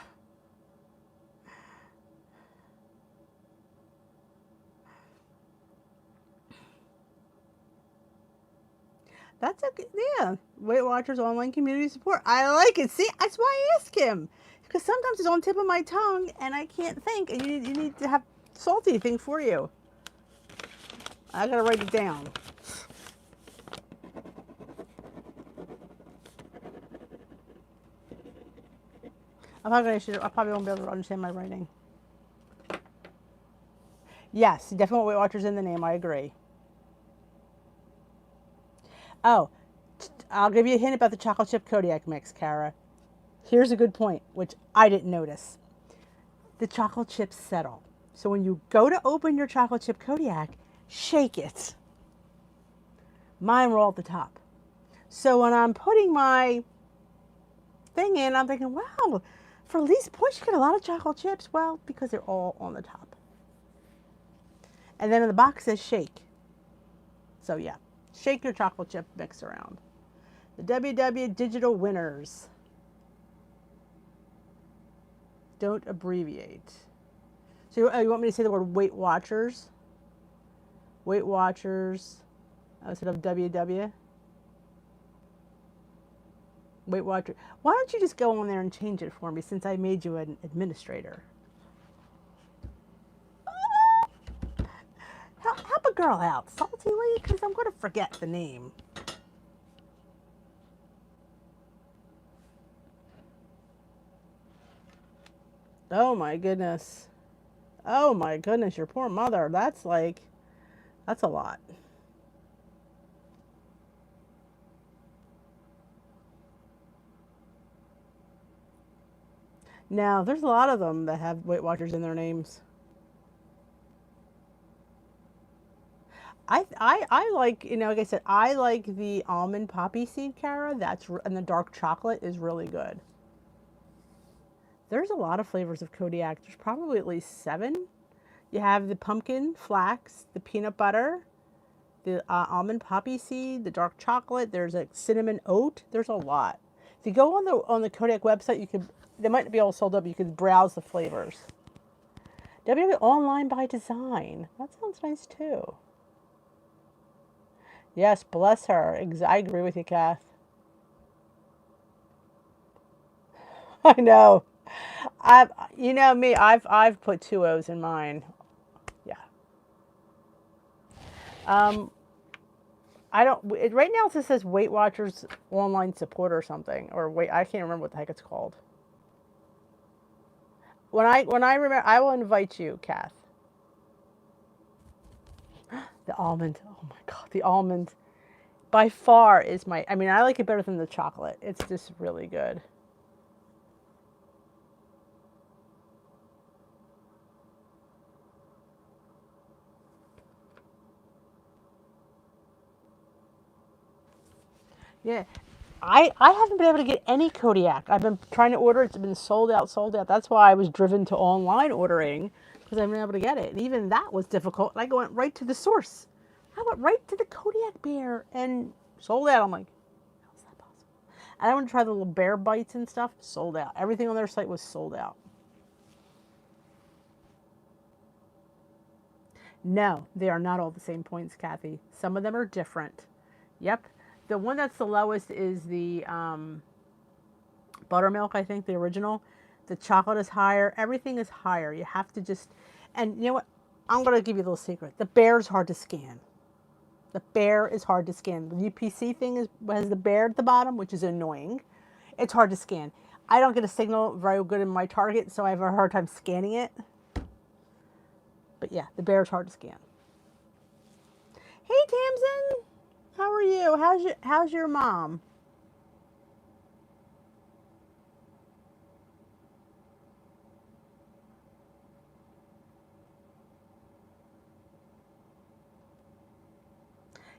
That's a good, yeah. Weight Watchers online community support. I like it. See, that's why I ask him because sometimes it's on the tip of my tongue and I can't think, and you need to have salty thing for you. I gotta write it down. I probably won't be able to understand my writing. Yes, definitely Weight Watchers in the name. I agree. Oh, I'll give you a hint about the chocolate chip Kodiak mix, Kara. Here's a good point, which I didn't notice. The chocolate chips settle. So when you go to open your chocolate chip Kodiak, shake it. Mine roll at the top. So when I'm putting my thing in, I'm thinking, wow, for these points you get a lot of chocolate chips. Well, because they're all on the top. And then in the box says shake. So yeah, shake your chocolate chip mix around. The WW Digital winners. Don't abbreviate. So you want me to say the word Weight Watchers? Weight Watchers instead of WW? Weight Watcher. Why don't you just go on there and change it for me since I made you an administrator? Help a girl out, Salty, will you? Because I'm going to forget the name. Oh my goodness. Oh my goodness, your poor mother. That's a lot. Now, there's a lot of them that have Weight Watchers in their names. I like, like I said, I like the almond poppy seed Cara. And the dark chocolate is really good. There's a lot of flavors of Kodiak. There's probably at least 7. You have the pumpkin, flax, the peanut butter, the almond poppy seed, the dark chocolate. There's a cinnamon oat. There's a lot. If you go on the Kodiak website, they might be all sold up. You can browse the flavors. WW Online by Design. That sounds nice too. Yes, bless her. I agree with you, Kath. I know. You know me. I've put 2 O's in mine. Yeah. I don't. Right now it just says Weight Watchers online support or something, or wait, I can't remember what the heck it's called. When I remember, I will invite you, Kath. The almond. Oh my god, the almond. By far is my. I mean, I like it better than the chocolate. It's just really good. Yeah. I haven't been able to get any Kodiak. I've been trying to order. It's been sold out, sold out. That's why I was driven to online ordering, because I haven't been able to get it. And even that was difficult. And I went right to the source. I went right to the Kodiak bear and sold out. I'm like, how's that possible? And I want to try the little bear bites and stuff. Sold out. Everything on their site was sold out. No, they are not all the same points, Kathy. Some of them are different. Yep. The one that's the lowest is the buttermilk, I think, the original. The chocolate is higher. Everything is higher. You have to just, and you know what? I'm going to give you a little secret. The bear is hard to scan. The bear is hard to scan. The UPC thing has the bear at the bottom, which is annoying. It's hard to scan. I don't get a signal very good in my Target, so I have a hard time scanning it. But yeah, the bear is hard to scan. Hey, Tamsin. How are you? How's your mom?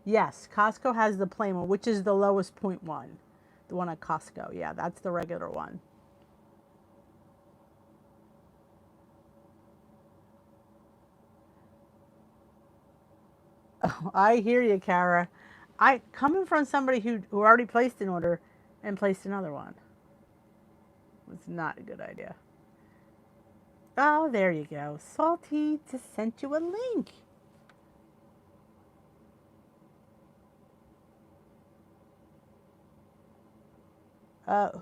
Yes, Costco has the plain one, which is the lowest 0.1. The one at Costco. Yeah, that's the regular one. Oh, I hear you, Kara. Coming from somebody who already placed an order and placed another one. It's not a good idea. Oh, there you go. Salty just sent you a link.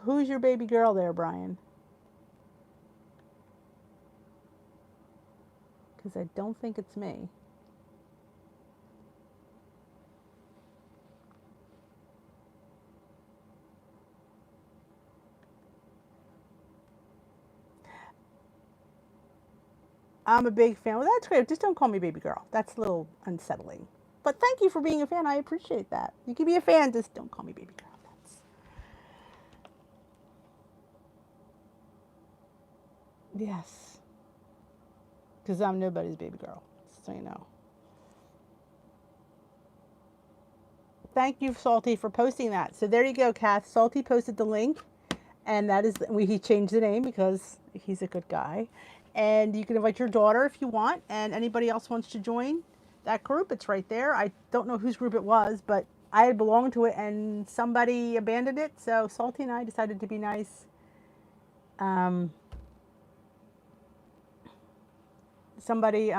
Who's your baby girl there, Brian? Because I don't think it's me. I'm a big fan. Well, that's great. Just don't call me baby girl. That's a little unsettling. But thank you for being a fan. I appreciate that. You can be a fan. Just don't call me baby girl. Yes. Because I'm nobody's baby girl. So you know. Thank you, Salty, for posting that. So there you go, Kath. Salty posted the link. And that is, he changed the name because he's a good guy. And you can invite your daughter if you want, and anybody else wants to join that group. It's right there. I don't know whose group it was, but I had belonged to it, and somebody abandoned it. So Salty and I decided to be nice. Somebody,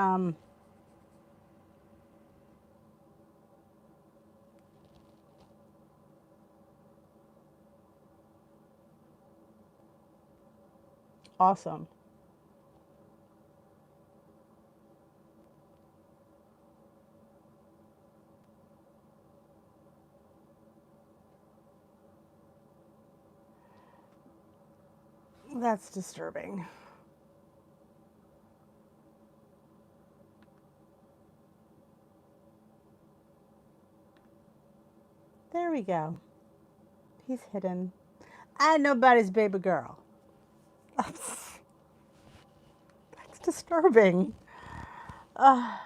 Awesome. That's disturbing. There we go. He's hidden. I nobody's baby girl. That's disturbing. Uh,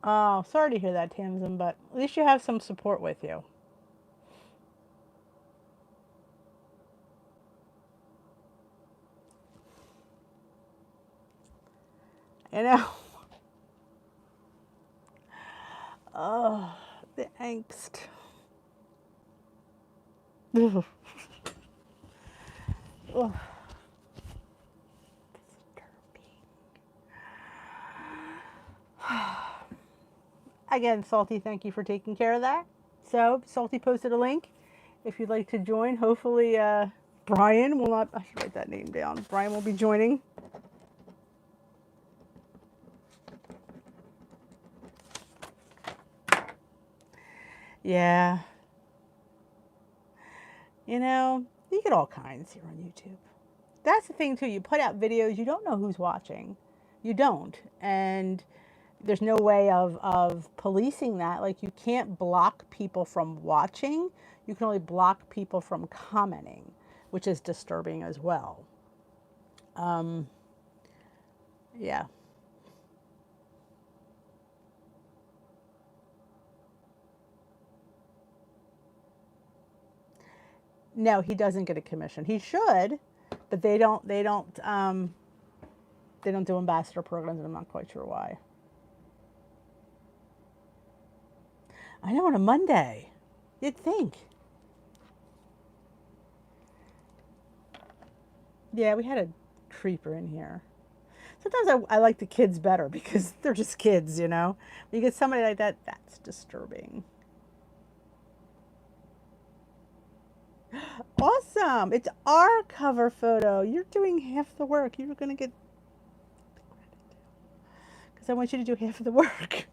oh, sorry to hear that, Tamsin, but at least you have some support with you. You know? Oh, the angst. Ugh. Ugh. Again, Salty, thank you for taking care of that. So, Salty posted a link if you'd like to join. Hopefully, Brian will not. I should write that name down. Brian will be joining. Yeah. You know, you get all kinds here on YouTube. That's the thing, too. You put out videos, you don't know who's watching. You don't. And there's no way of policing that. Like, you can't block people from watching. You can only block people from commenting, which is disturbing as well. Yeah. No, he doesn't get a commission. He should, but they don't do ambassador programs, and I'm not quite sure why. I know, on a Monday. You'd think. Yeah, we had a creeper in here. Sometimes I like the kids better because they're just kids, you know? When you get somebody like that, that's disturbing. Awesome. It's our cover photo. You're doing half the work. You're going to get the credit. Because I want you to do half of the work.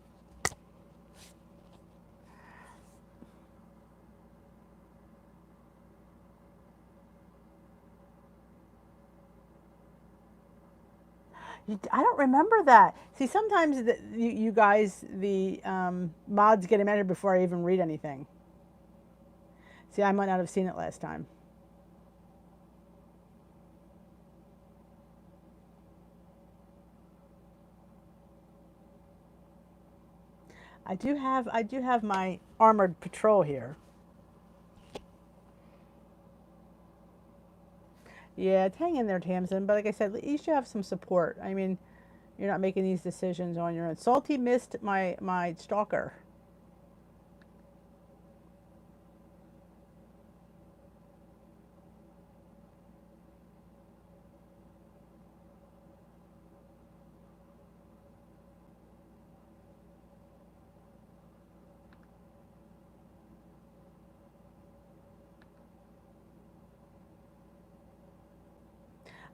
I don't remember that. See, sometimes you guys, the mods get amended before I even read anything. See, I might not have seen it last time. I do have my armored patrol here. Yeah, hang in there, Tamsin. But like I said, at least you have some support. I mean, you're not making these decisions on your own. Salty missed my stalker.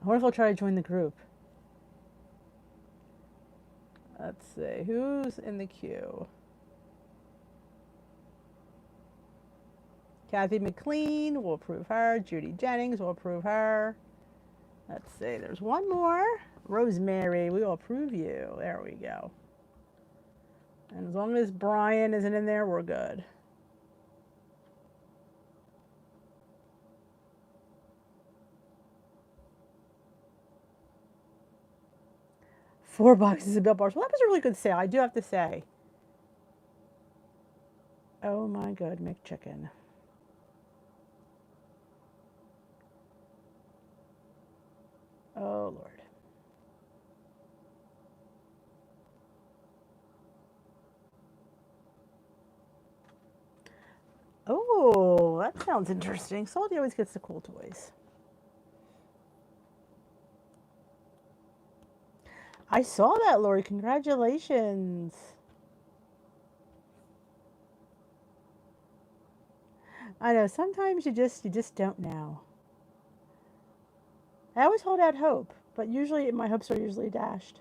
I wonder if I'll try to join the group. Let's see, who's in the queue? Kathy McLean, we'll approve her. Judy Jennings, we'll approve her. Let's see, there's one more. Rosemary, we will approve you. There we go. And as long as Brian isn't in there, we're good. $4 of Built Bars. Well, that was a really good sale, I do have to say. Oh my good McChicken. Oh Lord. Oh, that sounds interesting. Salty always gets the cool toys. I saw that, Lori. Congratulations. I know, sometimes you just don't know. I always hold out hope, but usually my hopes are usually dashed.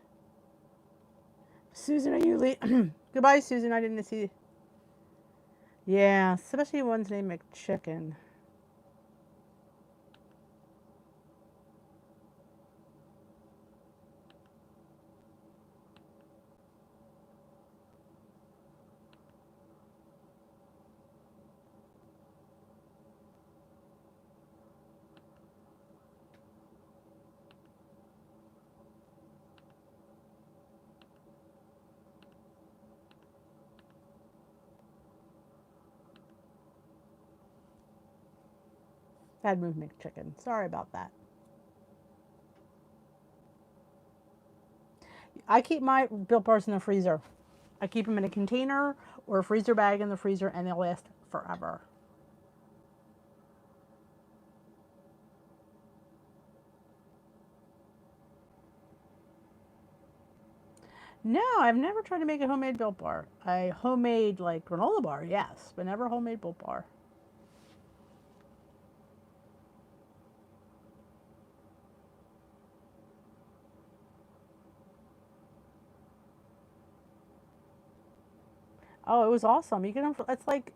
Susan, are you Goodbye, Susan. I didn't see. Yeah, especially ones named McChicken. I'd move McChicken. Sorry about that. I keep my Built Bars in the freezer. I keep them in a container or a freezer bag in the freezer, and they'll last forever. No, I've never tried to make a homemade Built Bar. I homemade like granola bar, yes, but never homemade Built Bar. Oh, it was awesome. You get them. That's like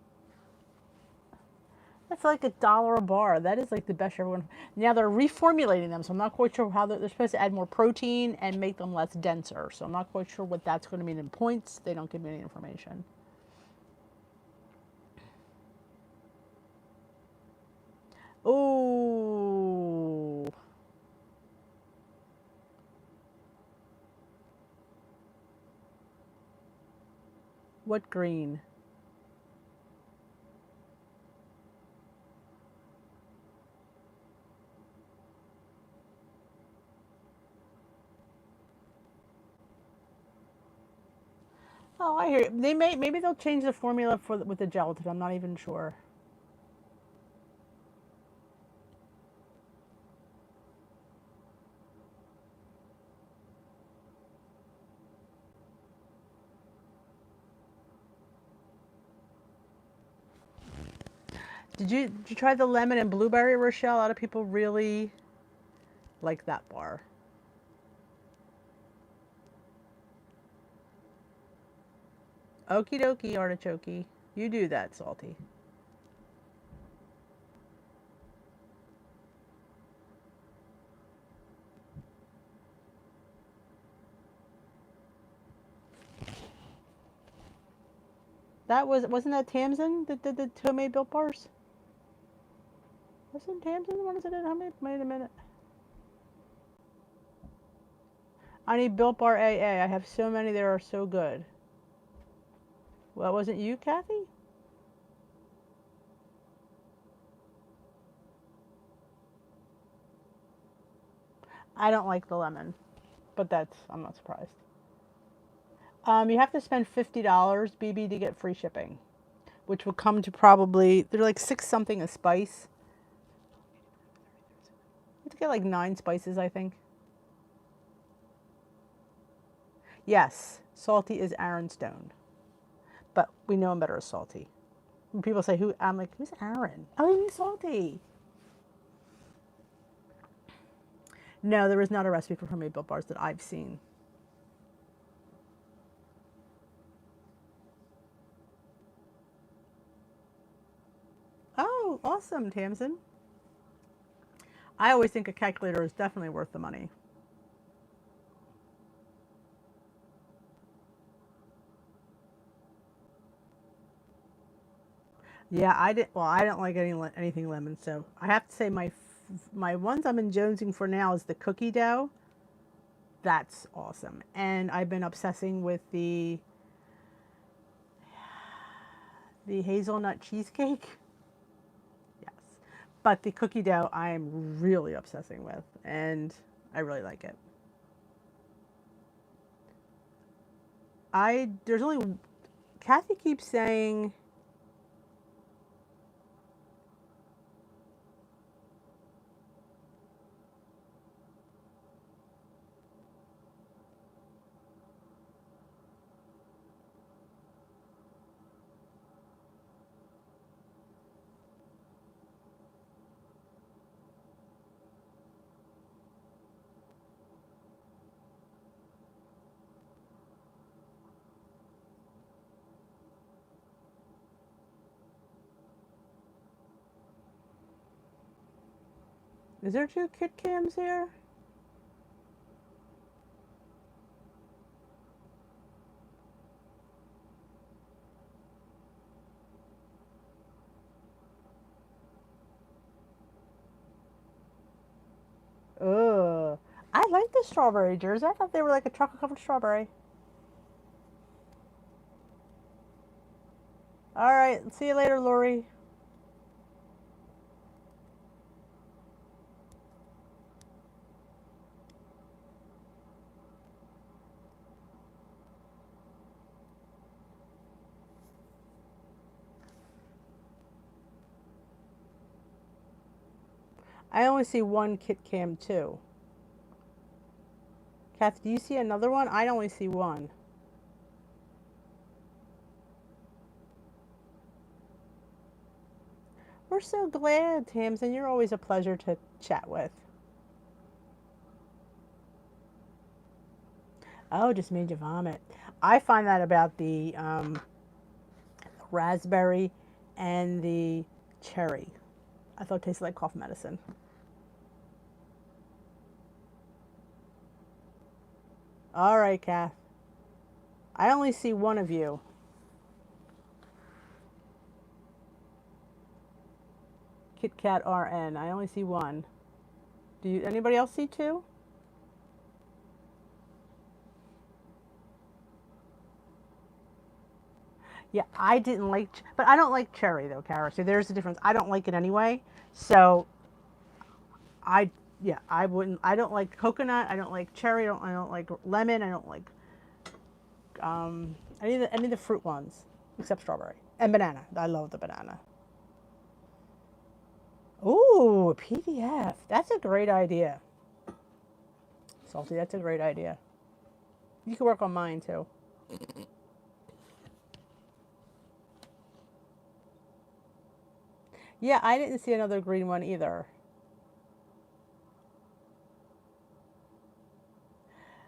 $1 a bar. That is like the best everyone. Now they're reformulating them, so I'm not quite sure how they're supposed to add more protein and make them less denser. So I'm not quite sure what that's going to mean in points. They don't give me any information. Oh, what green? Oh, I hear you. Maybe they'll change the formula with the gelatin. I'm not even sure. Did you try the lemon and blueberry, Rochelle? A lot of people really like that bar. Okie dokie, artichoke. You do that, Salty. Wasn't that Tamsin that did the homemade Built Bars? Wasn't Tamsin the one that did homemade? Wait a minute. I need Built Bar AA. I have so many. They are so good. Well, wasn't you, Kathy? I don't like the lemon, but I'm not surprised. You have to spend $50, BB, to get free shipping, which will come to probably they're like six something a spice. You have to get like 9 spices, I think. Yes, Salty is Aaron Stone, but we know him better as Salty. When people say who, I'm like, who's Aaron? Oh, you mean Salty? No, there is not a recipe for homemade Built Bars that I've seen. Oh, awesome, Tamsin. I always think a calculator is definitely worth the money. Yeah, I did. Well, I don't like anything lemon, so I have to say my ones I'm in jonesing for now is the cookie dough. That's awesome, and I've been obsessing with the hazelnut cheesecake. Yes, but the cookie dough I'm really obsessing with, and I really like it. I there's only Kathy keeps saying. Is there 2 Kit Kams here? Ugh. I like the strawberry jars. I thought they were like a chocolate covered strawberry. All right. See you later, Lori. I only see 1 Kit Kam too. Kath, do you see another one? I only see 1. We're so glad, Tamsin. You're always a pleasure to chat with. Oh, just made you vomit. I find that about the raspberry and the cherry. I thought it tasted like cough medicine. All right, Kath. I only see 1 of you. Kit Kat RN. I only see 1. Do you? Anybody else see 2? Yeah, I didn't like, but I don't like cherry though, Kara. So there's a difference. I don't like it anyway. So I, yeah, I wouldn't. I don't like coconut. I don't like cherry. I don't like lemon. I don't like any of the fruit ones except strawberry and banana. I love the banana. Ooh, a PDF. That's a great idea. Salty, that's a great idea. You can work on mine too. Yeah, I didn't see another green one either.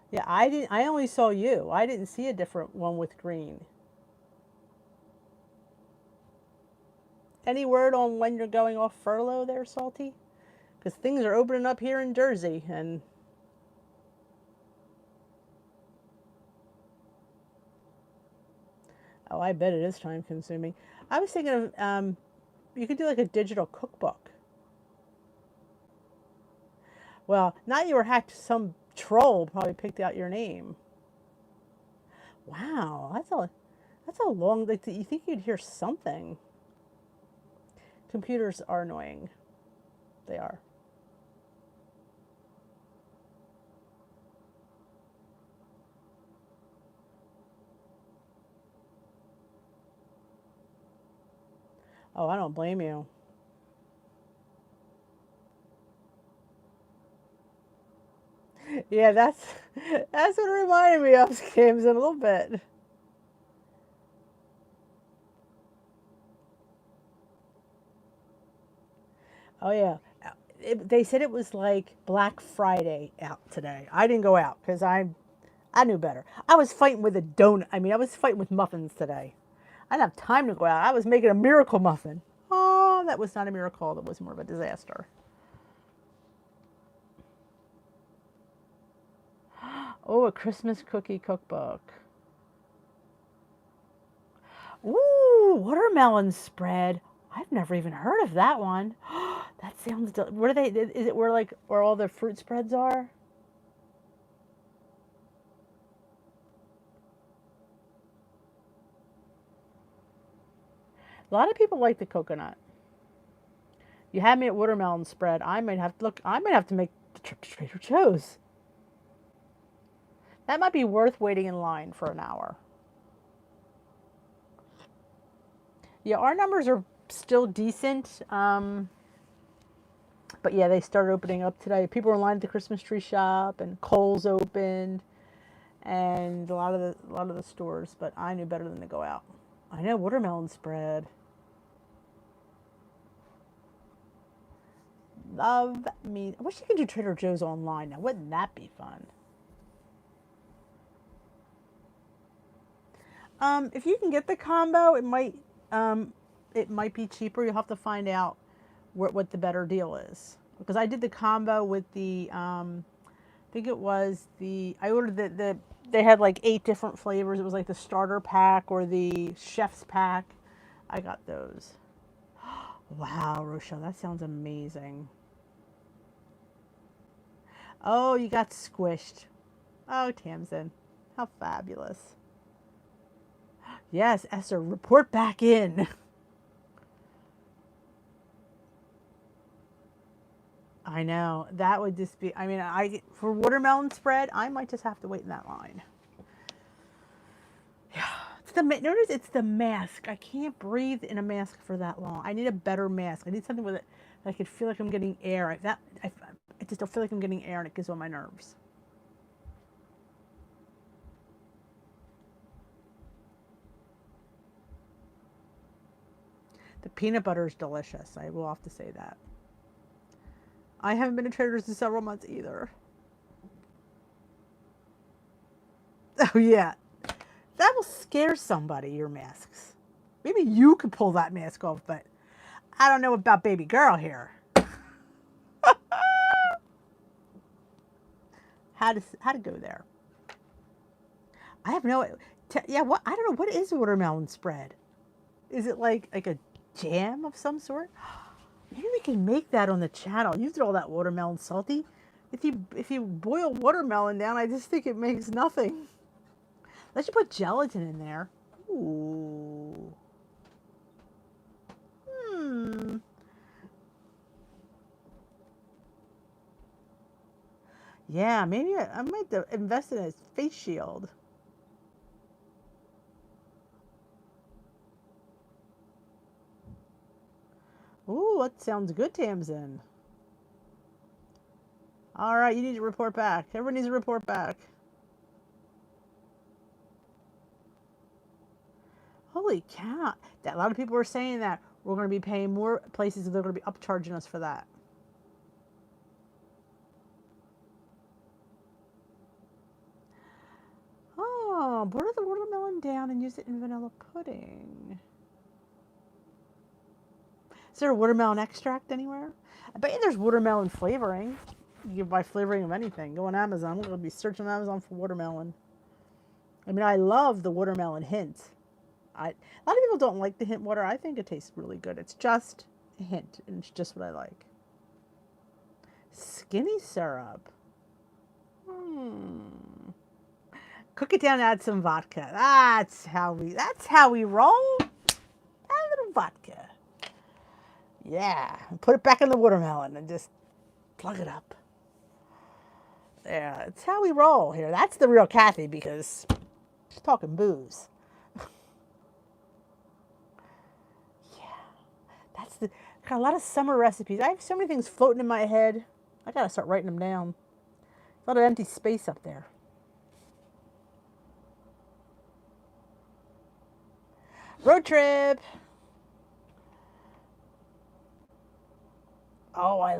Yeah, I didn't. I only saw you. I didn't see a different one with green. Any word on when you're going off furlough there, Salty? Because things are opening up here in Jersey, and oh, I bet it is time consuming. I was thinking of you could do like a digital cookbook. Well, not you were hacked. Some troll probably picked out your name. Wow, that's a long. Like, you think you'd hear something? Computers are annoying. They are. Oh, I don't blame you. Yeah, that's what it reminded me of, Skims, in a little bit. Oh yeah, they said it was like Black Friday out today. I didn't go out because I knew better. I was fighting with a donut. I mean, I was fighting with muffins today. I didn't have time to go out. I was making a miracle muffin. Oh, that was not a miracle. That was more of a disaster. Oh, a Christmas cookie cookbook. Ooh, watermelon spread. I've never even heard of that one. That sounds. Where are they? Is it where like where all the fruit spreads are? A lot of people like the coconut. You had me at watermelon spread. I might have to look. I might have to make the trip to Trader Joe's. That might be worth waiting in line for an hour. Yeah, our numbers are still decent. But yeah, they started opening up today. People were in line at the Christmas tree shop, and Kohl's opened, and a lot of the stores. But I knew better than to go out. I know, watermelon spread. Love me. I wish you could do Trader Joe's online now. Wouldn't that be fun? If you can get the combo, it might be cheaper. You'll have to find out what the better deal is. because I did the combo with the, I think it was I ordered they had like 8 different flavors. It was like the starter pack or the chef's pack. I got those. Wow, Rochelle, that sounds amazing. Oh, you got squished. Oh, Tamsin, how fabulous. Yes, Esther, report back in. I know. That would just be, I mean, for watermelon spread, I might just have to wait in that line. Yeah. Notice it's the mask. I can't breathe in a mask for that long. I need a better mask. I need something with it that I could feel like I'm getting air. I just don't feel like I'm getting air, and it gives on my nerves. The peanut butter is delicious. I will have to say that. I haven't been to Trader's in several months either. Oh yeah, that will scare somebody, your masks. Maybe you could pull that mask off, but I don't know about baby girl here. How to go there? I have no. Yeah, what I don't know. What is watermelon spread? Is it like a jam of some sort? Maybe we can make that on the channel. You did all that watermelon salty. If you boil watermelon down, I just think it makes nothing. Let's just put gelatin in there. Ooh. Yeah, maybe I might invest in a face shield. Ooh, that sounds good, Tamsin. All right, you need to report back. Everyone needs to report back. Holy cow. A lot of people are saying that we're going to be paying more places, they're going to be upcharging us for that. Oh, boil the watermelon down and use it in vanilla pudding. Is there a watermelon extract anywhere? I bet you there's watermelon flavoring. You can buy flavoring of anything. Go on Amazon. I'm going to be searching on Amazon for watermelon. I mean, I love the watermelon hint. A lot of people don't like the hint water. I think it tastes really good. It's just a hint, and it's just what I like. Skinny syrup. Cook it down and add some vodka. That's how we roll. Add a little vodka. Yeah. Put it back in the watermelon and just plug it up. Yeah, it's how we roll here. That's the real Kathy because she's talking booze. Got a lot of summer recipes. I have so many things floating in my head. I gotta start writing them down. A lot of empty space up there. Road trip. Oh, I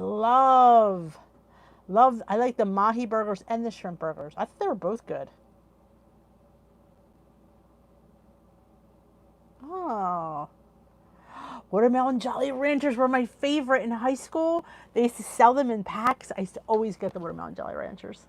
like the mahi burgers and the shrimp burgers. I thought they were both good. Oh. Watermelon Jolly Ranchers were my favorite in high school. They used to sell them in packs. I used to always get the Watermelon Jolly Ranchers.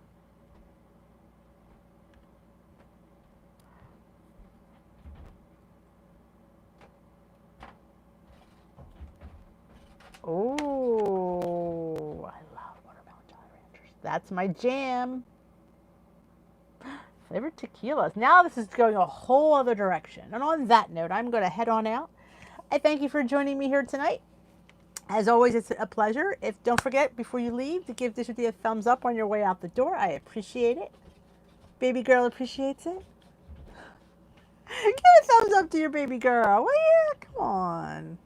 Oh, I love Watermelon Jolly Ranchers. That's my jam. Flavored tequilas. Now this is going a whole other direction. And on that note, I'm going to head on out. I thank you for joining me here tonight. As always, it's a pleasure. Don't forget, before you leave, to give this video a thumbs up on your way out the door. I appreciate it. Baby girl appreciates it. Give a thumbs up to your baby girl. Well, yeah, come on.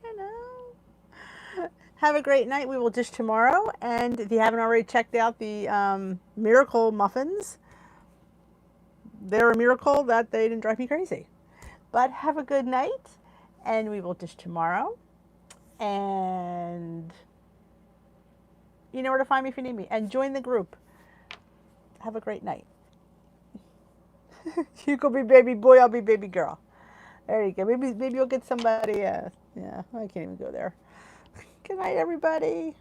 You know. Have a great night. We will dish tomorrow. And if you haven't already checked out the Miracle muffins, they're a miracle that they didn't drive me crazy. But have a good night. And we will dish tomorrow. And you know where to find me if you need me. And join the group. Have a great night. You could be baby boy, I'll be baby girl. There you go. Maybe you'll get somebody. Yeah, I can't even go there. Good night, everybody.